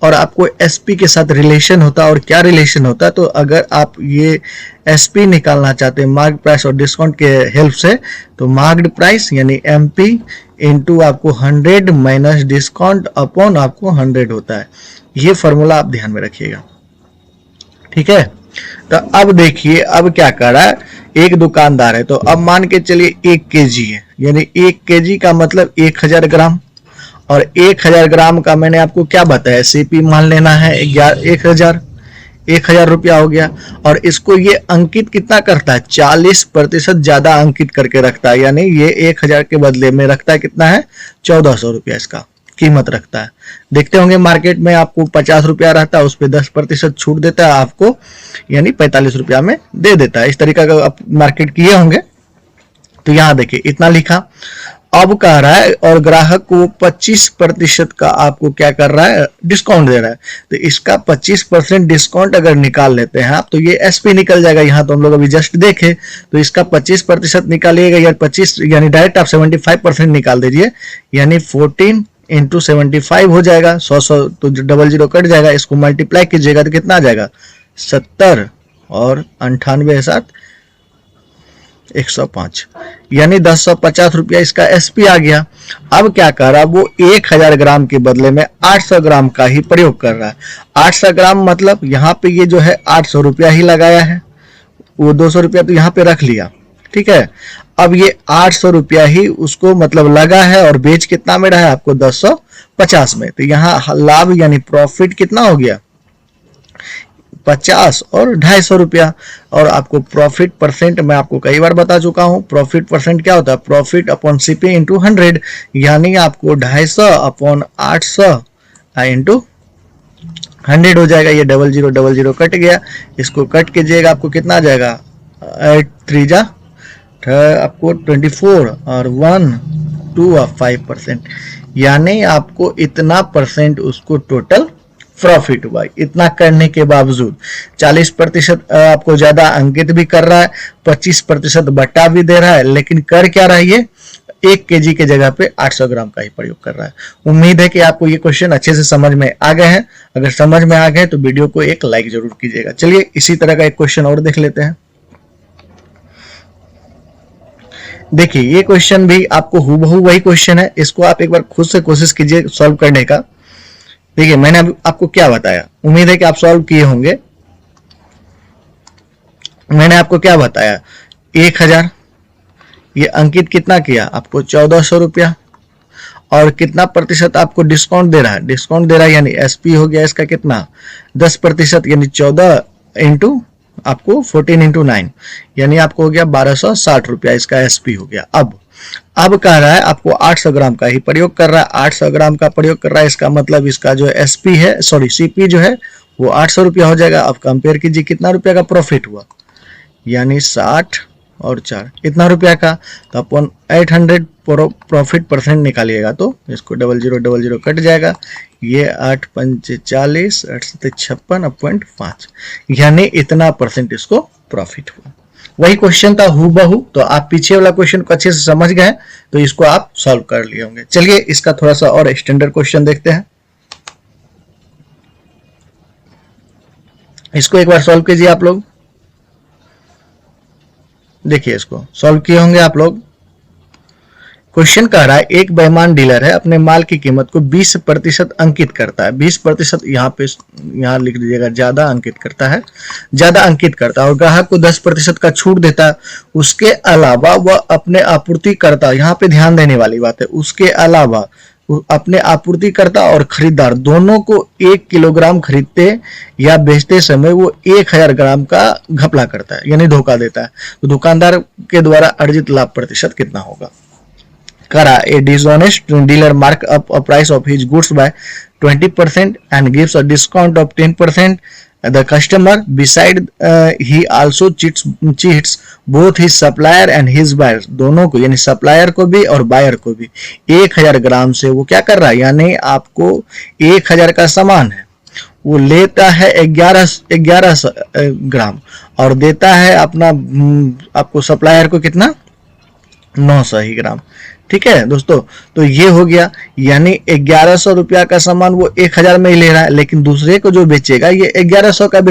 और आपको एसपी के साथ रिलेशन होता है। और क्या रिलेशन होता है, तो अगर आप ये एसपी निकालना चाहते हैं मार्क्ड प्राइस और डिस्काउंट के हेल्प से, तो मार्क्ड प्राइस यानी एमपी इंटू आपको 100 माइनस डिस्काउंट अपॉन आपको 100 होता है। ये फॉर्मूला आप ध्यान में रखिएगा, ठीक है। तो अब देखिए अब क्या कर रहा है, एक दुकानदार है, तो अब मान के चलिए 1 kg है, यानी 1 kg का मतलब 1000 ग्राम, और 1000 ग्राम का मैंने आपको क्या बताया, सीपी मान लेना है 1000 रुपया हो गया। और इसको ये अंकित कितना करता है, 40% ज्यादा अंकित करके रखता है, यानी ये 1000 के बदले में रखता है कितना है, 1400 रुपया इसका कीमत रखता है। देखते होंगे मार्केट में आपको 50 रुपया रहता है, उस पर 10% छूट देता है आपको, यानी 45 रुपया में दे देता है। इस तरीका का आप मार्केट किए होंगे। तो यहाँ देखिए इतना लिखा। अब कह रहा है और ग्राहक को 25% का आपको क्या कर रहा है, डिस्काउंट दे रहा है। तो इसका 25% डिस्काउंट अगर निकाल लेते हैं आप, तो ये एसपी निकल जाएगा। यहाँ तो हम लोग अभी जस्ट देखे, तो इसका 25% निकालिएगा, या 25 यानी डायरेक्ट आप 75% निकाल दीजिए, यानी 14 इंटू 75 हो जाएगा। 100 तो 00 कट जाएगा, इसको मल्टीप्लाई कीजिएगा तो कितना आ जाएगा, 70 और 98 साथ 105, यानी 1050 रुपया इसका एसपी आ गया। अब क्या कर रहा है, वो 1000 ग्राम के बदले में 800 ग्राम का ही प्रयोग कर रहा है। 800 ग्राम मतलब यहाँ पे ये जो है 800 रुपया ही लगाया है, वो 200 रुपया तो यहाँ पे रख लिया, ठीक है। अब ये 800 रुपया ही उसको मतलब लगा है, और बेच कितना में रहा है आपको 1050 में। तो यहाँ लाभ यानी प्रॉफिट कितना हो गया, 50 और 250 रुपया। और आपको प्रॉफिट परसेंट मैं आपको कई बार बता चुका हूं, प्रॉफिट परसेंट क्या होता है, प्रॉफिट अपॉन सीपी इंटू 100, यानी आपको 250 अपॉन 800 इंटू 100 हो जाएगा। ये 0000 कट गया, इसको कट कीजिएगा आपको कितना आ जाएगा, 8 3 जा आपको 24 और 1 2 5%, यानी आपको इतना परसेंट उसको टोटल प्रॉफिट हुआ। इतना करने के बावजूद 40% आपको ज्यादा अंकित भी कर रहा है, 25% बट्टा भी दे रहा है, लेकिन कर क्या रहा है ये 1 kg के जगह पे 800 ग्राम का ही प्रयोग कर रहा है। उम्मीद है कि आपको ये क्वेश्चन अच्छे से समझ में आ गए हैं। अगर समझ में आ गए तो वीडियो को एक लाइक जरूर कीजिएगा। चलिए इसी तरह का एक क्वेश्चन और देख लेते हैं। देखिए ये क्वेश्चन भी आपको हूबहू वही क्वेश्चन है, इसको आप एक बार खुद से कोशिश कीजिए सॉल्व करने का। देखिए मैंने अभी आपको क्या बताया, उम्मीद है कि आप सॉल्व किए होंगे। मैंने आपको क्या बताया, 1000, ये अंकित कितना किया आपको 1400 रुपया, और कितना प्रतिशत आपको डिस्काउंट दे रहा है, डिस्काउंट दे रहा है यानी एसपी हो गया इसका कितना 10%, यानी 14 इंटू आपको 14 इंटू 9, यानी आपको हो गया 1260 रुपया इसका एसपी हो गया। अब कह रहा है आपको 800 ग्राम का ही प्रयोग कर रहा है, 800 ग्राम का प्रयोग कर रहा है, इसका मतलब इसका जो एसपी है सॉरी सीपी जो है वो 800 रुपया हो जाएगा। अब कंपेयर कीजिए कितना रुपया का प्रॉफिट हुआ, यानी 60 और 4 इतना रुपया का, तो अपन 800 प्रॉफिट परसेंट निकालिएगा तो इसको 0000 कट जाएगा, ये 8 5 40 8 7 56.5, यानी इतना परसेंट इसको प्रॉफिट हुआ। वही क्वेश्चन था हूबहू, तो आप पीछे वाला क्वेश्चन को अच्छे से समझ गए तो इसको आप सॉल्व कर लिए होंगे। चलिए इसका थोड़ा सा और स्टैंडर्ड क्वेश्चन देखते हैं, इसको एक बार सॉल्व कीजिए आप लोग। देखिए इसको सॉल्व किए होंगे आप लोग। क्वेश्चन कह रहा है एक बेईमान डीलर है, अपने माल की कीमत को 20% अंकित करता है, 20% यहाँ लिख दीजिएगा, ज्यादा अंकित करता है, ज्यादा अंकित करता है, और ग्राहक को 10% का छूट देता है। उसके अलावा वह अपने आपूर्तिकर्ता, यहाँ पे ध्यान देने वाली बात है, उसके अलावा अपने आपूर्तिकर्ता और खरीदार दोनों को 1 किलोग्राम खरीदते या बेचते समय वो 1000 ग्राम का घपला करता है, यानी धोखा देता है। तो दुकानदार के द्वारा अर्जित लाभ प्रतिशत कितना होगा। करा a dishonest dealer mark up a price of his goods by 20% and gives a discount of 10%. The customer, beside he also cheats both his supplier and his buyer, दोनों को यानी सप्लायर को भी और बायर को भी 1000 ग्राम से वो क्या कर रहा है, यानी आपको 1000 का सामान है वो लेता है 11 ग्राम और देता है अपना आपको सप्लायर को कितना 900 ही ग्राम। ठीक है दोस्तों, तो ये हो गया, यानी 1100 रुपया का सामान वो 1000 में ही ले रहा है, लेकिन दूसरे को जो बेचेगा ये 1100 का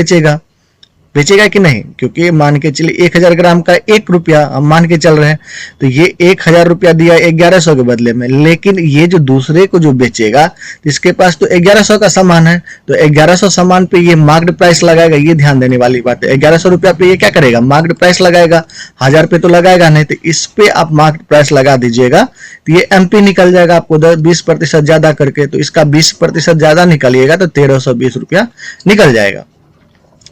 बेचेगा कि नहीं, क्योंकि मान के चलिए 1000 ग्राम का 1 रुपया हम मान के चल रहे हैं, तो ये 1000 रुपया दिया 1100 के बदले में, लेकिन ये जो दूसरे को जो बेचेगा इसके पास तो 1100 का सामान है, तो 1100 सामान पे ये मार्क्ड प्राइस लगाएगा। ये ध्यान देने वाली बात है, 1100 रुपया पे ये क्या करेगा, मार्क्ड प्राइस लगाएगा, 1000 पे तो लगाएगा नहीं, तो इस पे आप मार्क्ड प्राइस लगा दीजिएगा तो ये एमपी निकल जाएगा आपको 20% ज्यादा करके, तो इसका 20% ज्यादा निकालिएगा तो 1320 रुपया निकल जाएगा।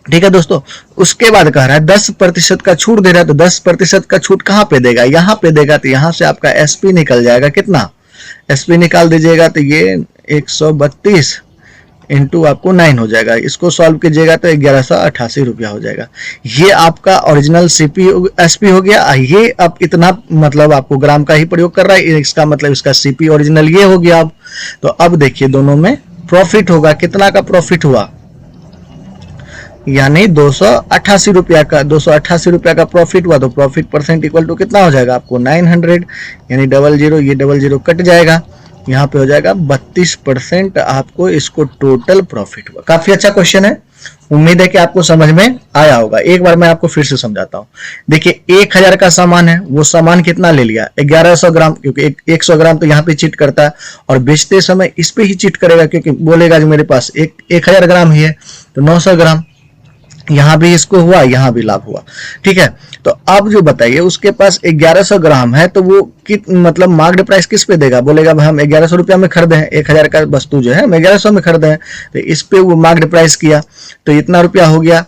ठीक है दोस्तों, उसके बाद कह रहा है 10% का छूट दे रहा है, तो 10% का छूट कहां पे देगा, यहां पे देगा, तो यहां से आपका एसपी निकल जाएगा, कितना एसपी निकाल दीजिएगा तो ये 132 इंटू आपको 9 हो जाएगा। इसको सॉल्व कीजिएगा तो 1188 रुपया हो जाएगा। ये आपका ओरिजिनल सीपी एसपी हो गया। ये अब इतना मतलब आपको ग्राम का ही प्रयोग कर रहा है, इसका मतलब इसका सीपी ओरिजिनल ये हो गया। तो अब देखिए दोनों में प्रॉफिट होगा, कितना का प्रॉफिट हुआ, यानी 288 रुपया का, 288 रुपया का प्रॉफिट हुआ, तो प्रॉफिट परसेंट इक्वल टू कितना हो जाएगा आपको 900, यानी 00, ये 00 कट जाएगा, यहाँ पे हो जाएगा 32% आपको इसको टोटल प्रॉफिट हुआ। काफी अच्छा क्वेश्चन है, उम्मीद है कि आपको समझ में आया होगा। एक बार मैं आपको फिर से समझाता हूँ। देखिए 1000 का सामान है, वो सामान कितना ले लिया 1100 ग्राम, क्योंकि 100 ग्राम तो यहाँ पे चीट करता है, और बेचते समय इस पे ही चीट करेगा, क्योंकि बोलेगा जो मेरे पास 1000 ग्राम ही है, तो 900 ग्राम यहां भी इसको हुआ, यहां भी लाभ हुआ। ठीक है, तो अब जो बताइए उसके पास 1100 ग्राम है, तो वो मतलब मार्क्ड प्राइस किस पे देगा, बोलेगा भाई हम 1100 रुपया में खरीदे हैं, 1000 का वस्तु जो है हम 1100 में खरीदे हैं, तो इस पे वो मार्क्ड प्राइस किया तो इतना रुपया हो गया।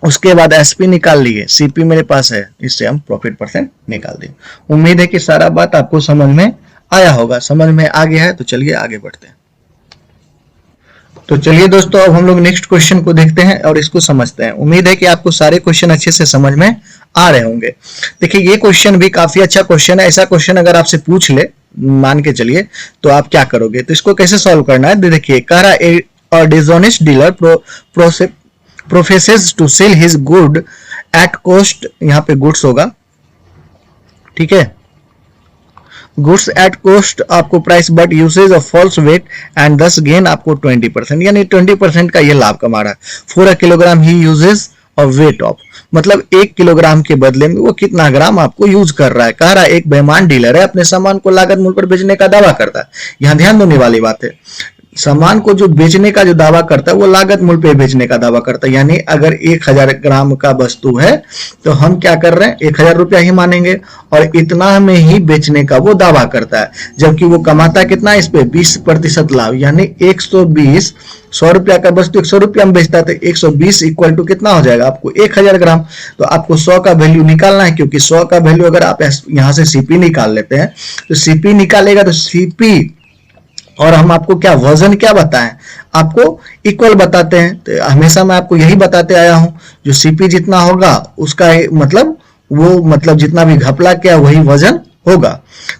उसके बाद एसपी निकाल लिए, सीपी मेरे पास है, इससे हम प्रॉफिट परसेंट निकाल दिए। उम्मीद है कि सारा बात आपको समझ में आया होगा। समझ में आ गया है तो चलिए आगे बढ़ते हैं। तो चलिए दोस्तों, अब हम लोग नेक्स्ट क्वेश्चन को देखते हैं और इसको समझते हैं। उम्मीद है कि आपको सारे क्वेश्चन अच्छे से समझ में आ रहे होंगे। देखिए ये क्वेश्चन भी काफी अच्छा क्वेश्चन है। ऐसा क्वेश्चन अगर आपसे पूछ ले मान के चलिए तो आप क्या करोगे, तो इसको कैसे सॉल्व करना है देखिए। कह रहा है और dishonest dealer professes to sell his good at cost, यहाँ पे गुड्स होगा, ठीक है, गुड्स एट कॉस्ट आपको price but usage of false weight and thus gain आपको 20%, यानी 20% का ये लाभ कमा रहा है। For a kilogram he uses और वेट ऑफ, मतलब 1 किलोग्राम के बदले में वो कितना ग्राम आपको यूज कर रहा है। कह रहा है एक बेईमान डीलर है, अपने सामान को लागत मूल्य पर बेचने का दावा करता है। यहां ध्यान देने वाली बात है, सामान को जो बेचने का जो दावा करता है वो लागत मूल्य पे बेचने का दावा करता है। यानी अगर 1000 ग्राम का वस्तु है तो हम क्या कर रहे हैं, 1000 रुपया ही मानेंगे और इतना में ही बेचने का वो दावा करता है, जबकि वो कमाता कितना इस पे 20% लाभ, यानी 120, 100 रुपया का वस्तु 100 रुपया में बेचता है तो 120 इक्वल टू कितना हो जाएगा आपको 1000 ग्राम। तो आपको 100 का वैल्यू निकालना है, क्योंकि 100 का वैल्यू अगर आप यहां से सीपी निकाल लेते हैं तो सीपी निकालेगा तो सीपी और हम आपको क्या वजन क्या बताएं, आपको इक्वल बताते हैं। तो हमेशा मैं आपको यही बताते आया हूं, जो सीपी जितना होगा उसका मतलब वो मतलब जितना भी घपला क्या वही वजन होगा।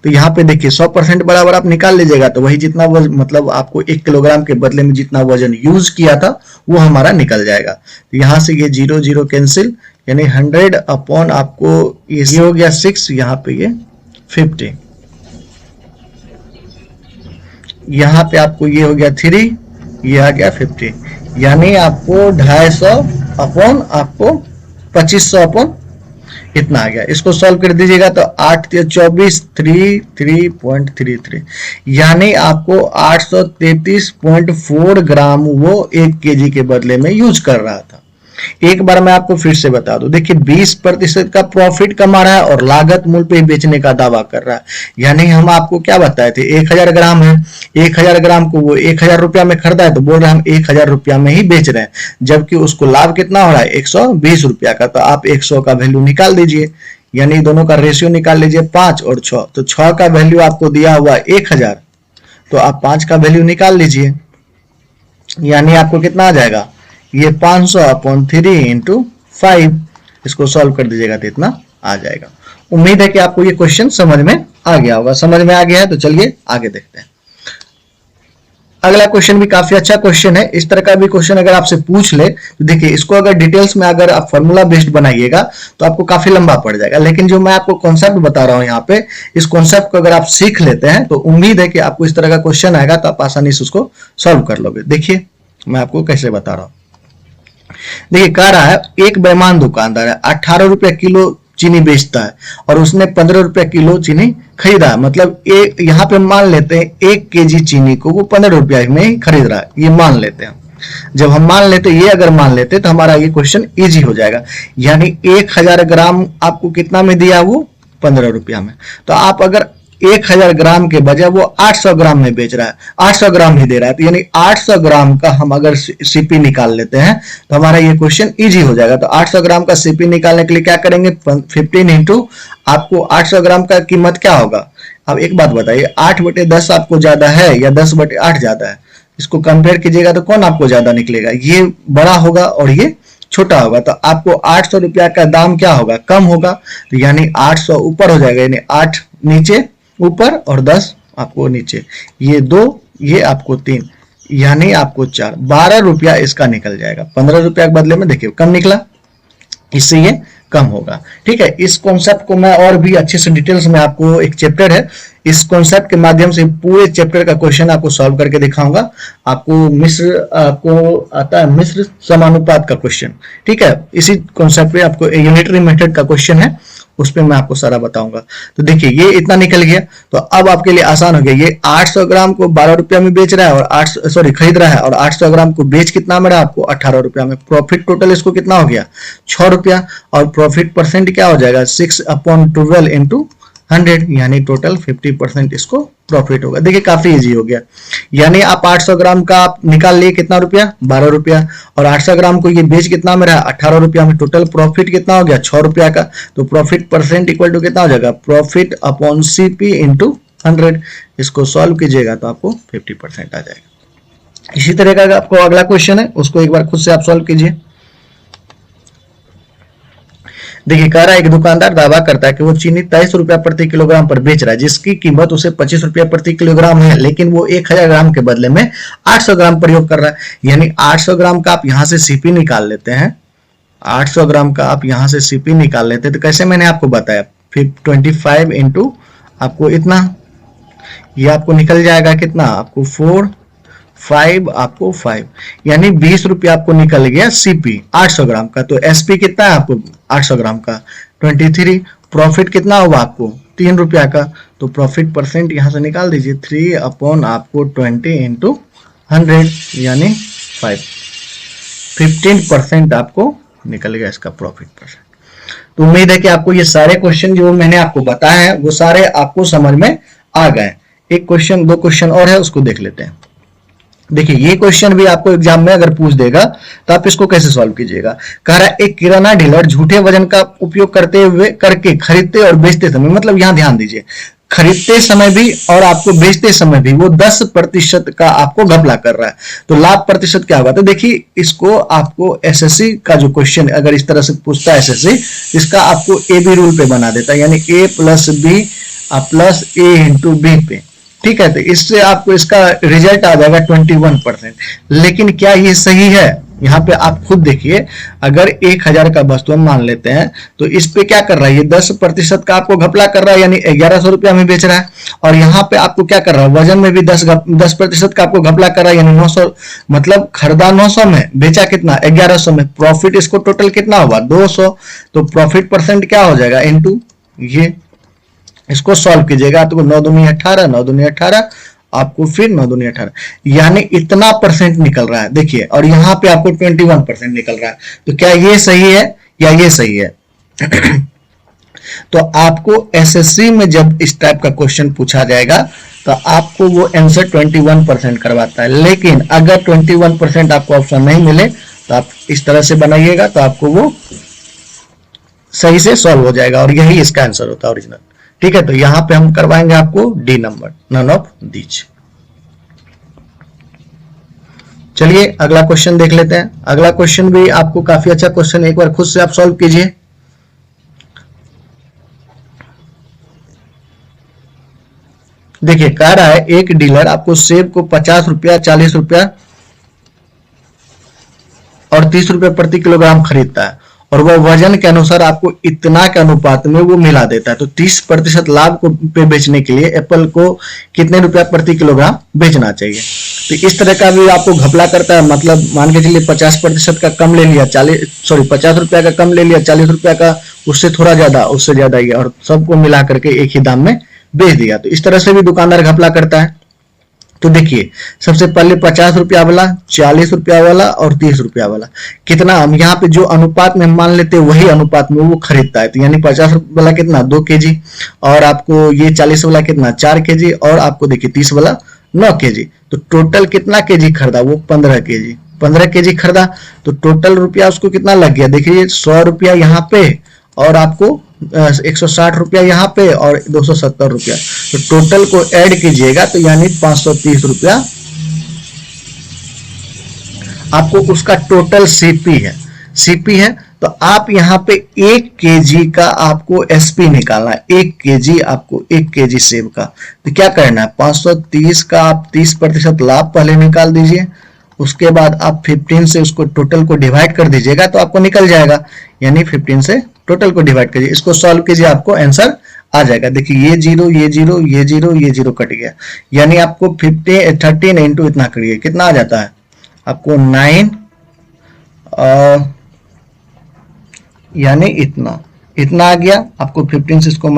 तो यहाँ पे देखिए 100% बराबर आप निकाल लीजिएगा तो वही जितना मतलब आपको 1 किलोग्राम के बदले में जितना वजन यूज किया था वो हमारा निकल जाएगा। तो यहाँ से ये 0 0 कैंसिल, यानी 100 अपॉन आपको ये हो गया 6, यहाँ पे ये 50, यहाँ पे आपको ये हो गया 3, ये आ गया 50, यानी आपको 250 अपॉन आपको 2500 अपॉन इतना आ गया। इसको सॉल्व कर दीजिएगा तो 8 × 24 33.33, यानी आपको 833.4 ग्राम वो 1 केजी के बदले में यूज कर रहा था। एक बार मैं आपको फिर से बता दूं, देखिए 20% का प्रॉफिट कमा रहा है और लागत मूल्य पे बेचने का दावा कर रहा है। यानी हम आपको क्या बताए थे, 1000 ग्राम है, 1000 ग्राम को वो 1000 रुपया में खरीदा है तो बोल रहे हैं हम 1000 रुपया में ही बेच रहे हैं, जबकि उसको लाभ कितना हो रहा है 120 रुपया का। तो आप 100 का वैल्यू निकाल दीजिए, यानी दोनों का रेशियो निकाल लीजिए 5 और 6, तो 6 का वैल्यू आपको दिया हुआ 1000, तो आप 5 का वैल्यू निकाल लीजिए, यानी आपको कितना आ जाएगा ये 500 अपॉन 3 इंटू 5, इसको सॉल्व कर दीजिएगा तो इतना आ जाएगा। उम्मीद है कि आपको ये क्वेश्चन समझ में आ गया होगा। समझ में आ गया है तो चलिए आगे देखते हैं। अगला क्वेश्चन भी काफी अच्छा क्वेश्चन है। इस तरह का भी क्वेश्चन अगर आपसे पूछ ले तो देखिए इसको अगर डिटेल्स में अगर आप फॉर्मूला बेस्ड बनाइएगा तो आपको काफी लंबा पड़ जाएगा, लेकिन जो मैं आपको कॉन्सेप्ट बता रहा हूं यहाँ पे, इस कॉन्सेप्ट को अगर आप सीख लेते हैं तो उम्मीद है कि आपको इस तरह का क्वेश्चन आएगा तो आप आसानी से उसको सॉल्व कर लोगे। देखिए मैं आपको कैसे बता रहा हूं। देखिए कह रहा है एक बेईमान दुकानदार है, 18 रुपया किलो चीनी बेचता है और उसने 15 रुपया किलो चीनी खरीदा है। मतलब यहाँ पे मान लेते हैं 1 केजी चीनी को वो 15 रुपया में ही खरीद रहा है, ये मान लेते हैं। जब हम मान लेते ये अगर मान लेते तो हमारा ये क्वेश्चन इजी हो जाएगा। यानी 1000 ग्राम आपको कितना में दिया, वो 15 रुपया में। तो आप अगर 1000 ग्राम के बजाय वो 800 ग्राम में बेच रहा है, 800 ग्राम ही दे रहा है, तो यानी 800 ग्राम का हम अगर सीपी निकाल लेते हैं तो हमारा ये क्वेश्चन इजी हो जाएगा। तो 800 ग्राम का सीपी निकालने के लिए क्या करेंगे, 15 इंटू आपको 800 ग्राम का कीमत क्या होगा। अब एक बात बताइए, 8/10 आपको ज्यादा है या 10/8 ज्यादा है, इसको कंपेयर कीजिएगा तो कौन आपको ज्यादा निकलेगा, ये बड़ा होगा और ये छोटा होगा। तो आपको 800 रुपया का दाम क्या होगा, कम होगा, तो यानी 800 ऊपर हो जाएगा, यानी 8 नीचे ऊपर और 10 आपको नीचे, ये 2 ये आपको 3, यानी आपको 4, 12 रुपया इसका निकल जाएगा। 15 रुपया के बदले में देखिए कम निकला, इससे ये कम होगा। ठीक है, इस कॉन्सेप्ट को मैं और भी अच्छे से डिटेल्स में आपको, एक चैप्टर है, इस कॉन्सेप्ट के माध्यम से पूरे चैप्टर का क्वेश्चन आपको सॉल्व करके दिखाऊंगा। आपको मिश्र आपको आता है मिश्र समानुपात का क्वेश्चन, ठीक है, इसी कॉन्सेप्ट पे आपको यूनिटरी मेथड का क्वेश्चन है, उस पर मैं आपको सारा बताऊंगा। तो देखिए ये इतना निकल गया, तो अब आपके लिए आसान हो गया। ये 800 ग्राम को 12 रुपया में बेच रहा है और 800 खरीद रहा है और 800 ग्राम को बेच कितना में रहा आपको 18 रुपया में। प्रॉफिट टोटल इसको कितना हो गया 6 रुपया, और प्रॉफिट परसेंट क्या हो जाएगा 6/12 इंटू 100, यानी टोटल 50% इसको प्रॉफिट होगा। देखिए काफी इजी हो गया, यानी आप 800 ग्राम का आप निकाल लिए कितना रुपया 12 रुपया, और 800 ग्राम को ये बेच कितना में रहा 18 रुपया में, टोटल प्रॉफिट कितना हो गया 6 रुपया का। तो प्रॉफिट परसेंट इक्वल टू कितना हो जाएगा, प्रॉफिट अपॉन सीपी इंटू 100। इसको सॉल्व कीजिएगा तो आपको 50% आ जाएगा। इसी तरह का आपको अगला क्वेश्चन है, उसको एक बार खुद से आप सॉल्व कीजिए। देखिए कह रहा है एक दुकानदार दावा करता है कि वो चीनी 23 रुपया प्रति किलोग्राम पर बेच रहा है, जिसकी कीमत उसे 25 रुपया प्रति किलोग्राम है, लेकिन वो 1000 ग्राम के बदले में 800 ग्राम प्रयोग कर रहा है। यानी 800 ग्राम का आप यहाँ से सीपी निकाल लेते हैं, 800 ग्राम का आप यहाँ से सीपी निकाल लेते हैं। तो कैसे मैंने आपको बताया, 25 इंटू आपको इतना, ये आपको निकल जाएगा कितना, आपको 4 5 आपको 5, यानी 20 रुपया आपको निकल गया सीपी 800 ग्राम का। तो एसपी कितना है आपको 800 ग्राम का 23। प्रॉफिट कितना होगा आपको 3 रुपया का। तो प्रॉफिट परसेंट यहां से निकाल दीजिए, 3 अपॉन आपको 20 इंटू 100 यानी 5, 15% आपको निकल गया इसका प्रॉफिट परसेंट। तो उम्मीद है कि आपको ये सारे क्वेश्चन जो मैंने आपको बताया है वो सारे आपको समझ में आ गए। एक क्वेश्चन 2 क्वेश्चन और है, उसको देख लेते हैं। देखिए ये क्वेश्चन भी आपको एग्जाम में अगर पूछ देगा तो आप इसको कैसे सॉल्व कीजिएगा। कह रहा है एक किराना डीलर झूठे वजन का उपयोग करके खरीदते और बेचते समय, मतलब यहां ध्यान दीजिए, खरीदते समय भी और आपको बेचते समय भी वो 10% का आपको घपला कर रहा है। तो लाभ प्रतिशत क्या होगा। तो देखिए इसको आपको एसएससी का जो क्वेश्चन अगर इस तरह से पूछता है एसएससी, इसका आपको ए बी रूल पे बना देता है, यानी ए प्लस बी प्लस ए इंटू बी पे, ठीक है। तो इससे आपको इसका रिजल्ट आ जाएगा 21%। लेकिन क्या ये सही है, यहाँ पे आप खुद देखिए, अगर 1000 का वस्तु हम मान लेते हैं तो इस पे क्या कर रहा है, ये 10% का आपको घपला कर रहा है, यानी 1100 रुपया में बेच रहा है। और यहाँ पे आपको क्या कर रहा है, वजन में भी 10% का आपको घपला कर रहा है, यानी 900, मतलब खरीदा 900 में, बेचा कितना 1100 में। प्रॉफिट इसको टोटल कितना होगा 200। तो प्रॉफिट परसेंट क्या हो जाएगा इनटू ये, इसको सॉल्व कीजिएगा तो 9 दूनी 18, 9 दूनी 18, आपको फिर 9 दूनी 18, यानी इतना परसेंट निकल रहा है। देखिए और यहाँ पे आपको 21% निकल रहा है। तो क्या ये सही है या ये सही है। तो आपको एसएससी में जब इस टाइप का क्वेश्चन पूछा जाएगा तो आपको वो आंसर 21% करवाता है। लेकिन अगर 21% आपको ऑप्शन नहीं मिले तो आप इस तरह से बनाइएगा तो आपको वो सही से सॉल्व हो जाएगा, और यही इसका आंसर होता है ओरिजिनल, ठीक है। तो यहां पे हम करवाएंगे आपको D number, none of these. चलिए अगला क्वेश्चन देख लेते हैं। अगला क्वेश्चन भी आपको काफी अच्छा क्वेश्चन, एक बार खुद से आप सॉल्व कीजिए। देखिए कह रहा है एक डीलर आपको सेब को 50 रुपया, 40 रुपया और 30 रुपया प्रति किलोग्राम खरीदता है, और वह वजन के अनुसार आपको इतना के अनुपात में वो मिला देता है। तो 30% लाभ को पे बेचने के लिए एप्पल को कितने रुपया प्रति किलोग्राम बेचना चाहिए। तो इस तरह का भी आपको घपला करता है, मतलब मान के चलिए 50% का कम ले लिया, 50 रुपया का कम ले लिया, 40 रुपया का उससे थोड़ा ज्यादा, उससे ज्यादा ही, और सबको मिला करके एक ही दाम में बेच दिया। तो इस तरह से भी दुकानदार घपला करता है। तो देखिए सबसे पहले 50 रुपया वाला, 40 रुपया वाला और 30 रुपया वाला, कितना हम यहाँ पे जो अनुपात में मान लेते हैं वही अनुपात में वो खरीदता है। तो यानी 50 वाला कितना 2 केजी, और आपको ये 40 वाला कितना 4 केजी, और आपको देखिए 30 वाला 9 केजी। तो टोटल कितना केजी खरीदा, वो 15 केजी, 15 केजी खरीदा। तो टोटल रुपया उसको कितना लग गया, देखिए 100 रुपया यहाँ पे, और आपको 160 रुपया यहाँ पे, और 270 रुपया। तो टोटल को ऐड कीजिएगा तो यानी 530 रुपया आपको उसका टोटल सीपी है। तो आप यहाँ पे 1 केजी का आपको एसपी निकालना है, 1 केजी आपको 1 केजी सेब का। तो क्या करना है, 530 का आप 30% लाभ पहले निकाल दीजिए, उसके बाद आप 15 से उसको टोटल को डिवाइड कर दीजिएगा तो आपको निकल जाएगा, यानी 15 से टोटल को डिवाइड कीजिए, इसको सॉल्व कीजिए, आपको आंसर आ जाएगा। देखिए ये 0 ये 0 ये 0 ये 0 कट गया, यानी आपको 13 इंटू इतना करिए, कितना आ जाता है आपको 9, यानी इतना आ गया। आपको 15 से इसको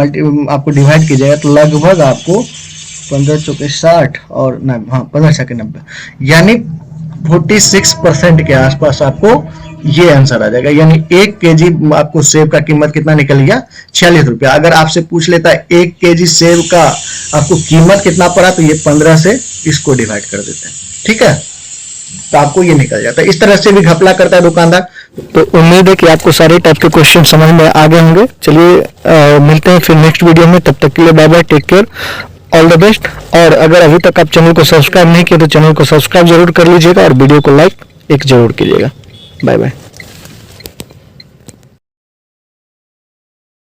आपको डिवाइड कीजिएगा तो लगभग आपको 15 चौके 60 और 15 छके 90, यानी 46% के आसपास आपको ये आंसर आ जाएगा। यानी 1 केजी आपको सेब का कीमत कितना निकल गया 46 रुपया। अगर आपसे पूछ लेता है 1 केजी सेब का आपको कीमत कितना पड़ा, तो ये 15 से इसको डिवाइड कर देते हैं, ठीक है, तो आपको ये निकल जाता है। इस तरह से भी घपला करता है दुकानदार। तो उम्मीद है कि आपको सारे टाइप के क्वेश्चन समझ में आ गए होंगे। चलिए मिलते हैं फिर नेक्स्ट वीडियो में, तब तक के लिए bye bye, take care, all the best. और अगर अभी तक आप चैनल को सब्सक्राइब नहीं किया तो चैनल को सब्सक्राइब जरूर कर लीजिएगा, और वीडियो को लाइक जरूर कीजिएगा। Bye bye.